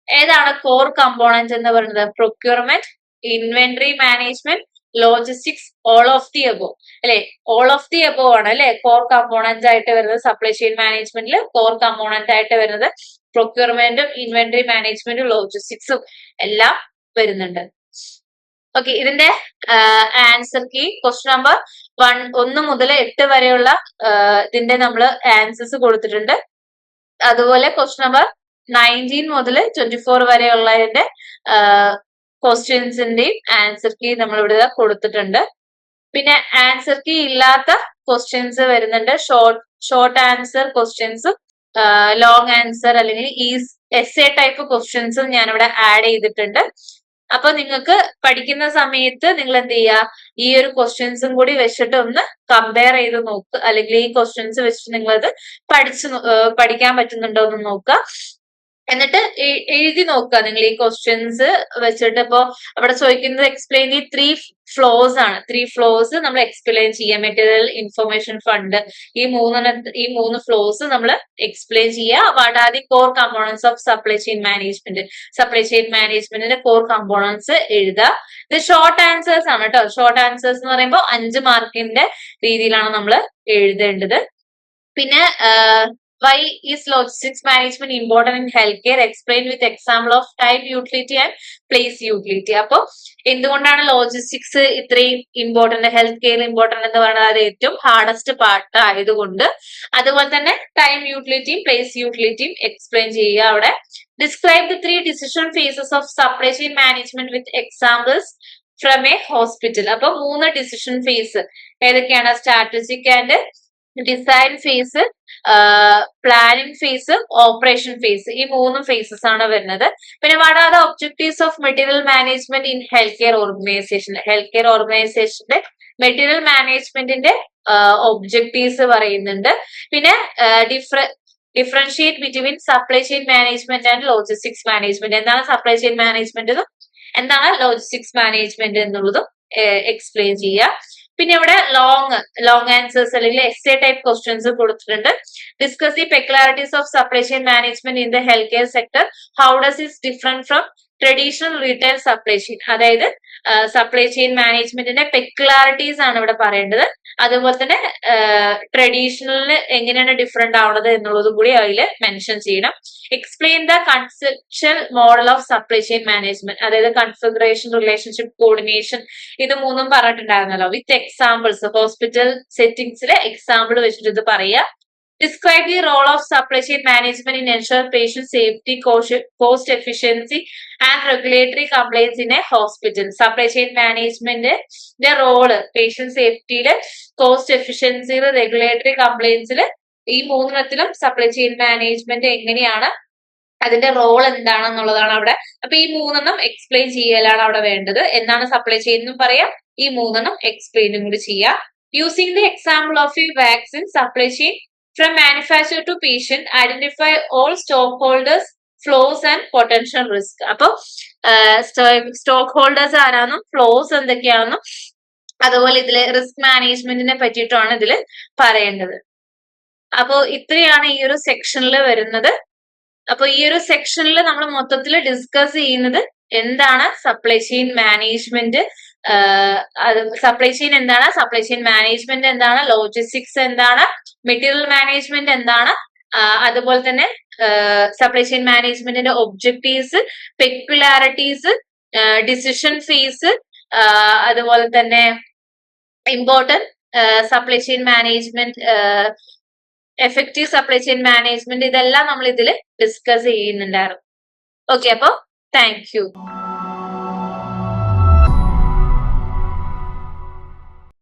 ഏതാണ് core component എന്ന് പറയുന്നത്? Procurement, inventory management, logistics, all of the above അല്ലെ? All of the അബോ ആണ് അല്ലെ core component ആയിട്ട് വരുന്നത്. സപ്ലൈ ചെയിൻ മാനേജ്മെന്റിൽ core component ആയിട്ട് വരുന്നത് പ്രൊക്യൂർമെന്റും ഇൻവെന്ററി മാനേജ്മെന്റും ലോജിസ്റ്റിക്സും എല്ലാം വരുന്നുണ്ട്. ഓക്കെ, ഇതിന്റെ ആൻസർ കീ ക്വസ്റ്റ്യൻ നമ്പർ 1 മുതൽ 8 വരെയുള്ള ഇതിന്റെ നമ്മൾ ആൻസേഴ്സ് കൊടുത്തിട്ടുണ്ട്. അതുപോലെ ക്വസ്റ്റ്യൻ നമ്പർ 19 മുതൽ 24 വരെയുള്ളതിന്റെ ക്വസ്റ്റ്യൻസിന്റെയും ആൻസർ കീ നമ്മൾ ഇവിടെ കൊടുത്തിട്ടുണ്ട്. പിന്നെ ആൻസർ കീ ഇല്ലാത്ത ക്വസ്റ്റ്യൻസ് വരുന്നുണ്ട്. ഷോർട്ട് ആൻസർ ക്വസ്റ്റ്യൻസും ലോങ് ആൻസർ അല്ലെങ്കിൽ എസ്സേ ടൈപ്പ് ക്വസ്റ്റ്യൻസും ഞാനിവിടെ ആഡ് ചെയ്തിട്ടുണ്ട്. അപ്പൊ നിങ്ങൾക്ക് പഠിക്കുന്ന സമയത്ത് നിങ്ങൾ എന്ത് ചെയ്യുക? ഈ ഒരു ക്വസ്റ്റ്യൻസും കൂടി വെച്ചിട്ട് ഒന്ന് കമ്പയർ ചെയ്ത് നോക്കുക, അല്ലെങ്കിൽ ഈ ക്വസ്റ്റ്യൻസ് വെച്ചിട്ട് നിങ്ങളത് പഠിക്കാൻ പറ്റുന്നുണ്ടോ എന്ന് നോക്കുക. എന്നിട്ട് എഴുതി നോക്കുക. നിങ്ങൾ ഈ ക്വസ്റ്റ്യൻസ് വെച്ചിട്ട് ഇപ്പോ അവിടെ ചോദിക്കുന്നത് എക്സ്പ്ലെയിൻ ദി 3 ഫ്ലോസ് ആണ്. 3 ഫ്ലോസ് നമ്മൾ എക്സ്പ്ലെയിൻ ചെയ്യാം. മെറ്റീരിയൽ ഇൻഫർമേഷൻ ഫണ്ട്, ഈ 3 ഫ്ലോസ് നമ്മൾ എക്സ്പ്ലെയിൻ ചെയ്യുക. What are the core components of supply chain management. Supply chain മാനേജ്മെന്റിന്റെ കോർ കമ്പോണൻസ് എഴുതുക. ഇത് ഷോർട്ട് ആൻസേഴ്സ് ആണ് കേട്ടോ. ഷോർട്ട് ആൻസേഴ്സ് എന്ന് പറയുമ്പോൾ 5 മാർക്കിന്റെ രീതിയിലാണ് നമ്മൾ എഴുതേണ്ടത്. പിന്നെ why is logistics management important in healthcare? Explain with example of time utility and place utility. അപ്പൊ എന്തുകൊണ്ടാണ് ലോജിസ്റ്റിക്സ് ഇത്രയും ഇമ്പോർട്ടന്റ്, ഹെൽത്ത് കെയർ ഇമ്പോർട്ടന്റ് എന്ന് പറയുന്നത്? അത് ഏറ്റവും ഹാർഡസ്റ്റ് പാർട്ട് ആയതുകൊണ്ട്. അതുപോലെ തന്നെ ടൈം യൂട്ടിലിറ്റിയും പ്ലേസ് യൂട്ടിലിറ്റിയും എക്സ്പ്ലെയിൻ ചെയ്യുക. അവിടെ describe the 3 decision phases of supply chain management with examples from a hospital. അപ്പൊ 3 ഡിസിഷൻ ഫേസ് ഏതൊക്കെയാണ്? Strategic and design phase, planning phase, operation phase. ഈ 3 ഫേസസ് ആണ് വരുന്നത്. പിന്നെ what are the objectives of material management in health care organisation. Health care ഓർഗനൈസേഷന്റെ material മാനേജ്മെന്റിന്റെ objectives പറയുന്നുണ്ട്. പിന്നെ differentiate between supply chain management and logistics management. എന്താണ് supply chain management എന്നും എന്താണ് ലോജിസ്റ്റിക്സ് മാനേജ്മെന്റ് എന്നുള്ളതും എക്സ്പ്ലെയിൻ ചെയ്യുക. പിന്നെ ഇവിടെ ലോങ് ആൻസേഴ്സ് അല്ലെങ്കിൽ എസ്സേ ടൈപ്പ് ക്വസ്റ്റ്യൻസ് കൊടുത്തിട്ടുണ്ട്. Discuss the peculiarities of supply chain management in the health care sector. How does it different from traditional retail supply chain. അതായത് supply chain മാനേജ്മെന്റിന്റെ peculiarities ആണ് ഇവിടെ പറയേണ്ടത്. അതുപോലെ തന്നെ ട്രഡീഷണലിന് എങ്ങനെയാണ് ഡിഫറെന്റ് ആവുന്നത് എന്നുള്ളതും കൂടി അതിൽ മെൻഷൻ ചെയ്യണം. Explain the conceptual model of supply chain management. അതായത് കൺഫിഗറേഷൻ, റിലേഷൻഷിപ്പ്, കോർഡിനേഷൻ, ഇത് 3 പറഞ്ഞിട്ടുണ്ടായിരുന്നല്ലോ. വിത്ത് എക്സാമ്പിൾസ്, ഹോസ്പിറ്റൽ സെറ്റിംഗ്സിലെ എക്സാമ്പിൾ വെച്ചിട്ട് ഇത് പറയുക. Describe the role of supply chain management in ensure patient safety, cost efficiency and regulatory compliance in a hospital. Supply chain management the role patient safety, cost efficiency, regulatory compliance ഈ 3 supply chain management എങ്ങനെയാണ്, അതിന്റെ role എന്താണെന്നുള്ളതാണ് അവിടെ. അപ്പൊ ഈ 3 explain ചെയ്യലാണ് അവിടെ വേണ്ടത്. എന്താണ് സപ്ലൈ ചെയിൻ എന്നും പറയാം, ഈ 3 എക്സ്പ്ലെയിനും കൂടി ചെയ്യാം. Using the example of A vaccine supply chain from manufacturer to patient, identify all stockholders, flows and potential risk. അപ്പൊ സ്റ്റോക്ക് ഹോൾഡേഴ്സ് ആരാണെന്നും ഫ്ലോസ് എന്തൊക്കെയാണെന്നും അതുപോലെ ഇതില് റിസ്ക് മാനേജ്മെന്റിനെ പറ്റിയിട്ടാണ് ഇതിൽ പറയേണ്ടത്. അപ്പോ ഇത്രയാണ് ഈ ഒരു സെക്ഷനിൽ വരുന്നത്. അപ്പൊ ഈ ഒരു സെക്ഷനിൽ നമ്മൾ മൊത്തത്തിൽ ഡിസ്കസ് ചെയ്യുന്നത് എന്താണ് supply chain management, supply chain എന്താണ്, സപ്ലൈ ചെയിൻ മാനേജ്മെന്റ് എന്താണ്, ലോജിസ്റ്റിക്സ് എന്താണ്, മെറ്റീരിയൽ മാനേജ്മെന്റ് എന്താണ്, അതുപോലെ തന്നെ സപ്ലൈ ചെയിൻ മാനേജ്മെന്റിന്റെ ഒബ്ജക്റ്റീവ്സ്, പെക്യുലാരിറ്റീസ്, ഡിസിഷൻ ഫീസ്, അതുപോലെ തന്നെ important supply chain management, effective supply chain management, ഇതെല്ലാം നമ്മൾ ഇതിൽ ഡിസ്കസ് ചെയ്യുന്നുണ്ടായിരുന്നു. ഓക്കെ, അപ്പൊ താങ്ക് യു.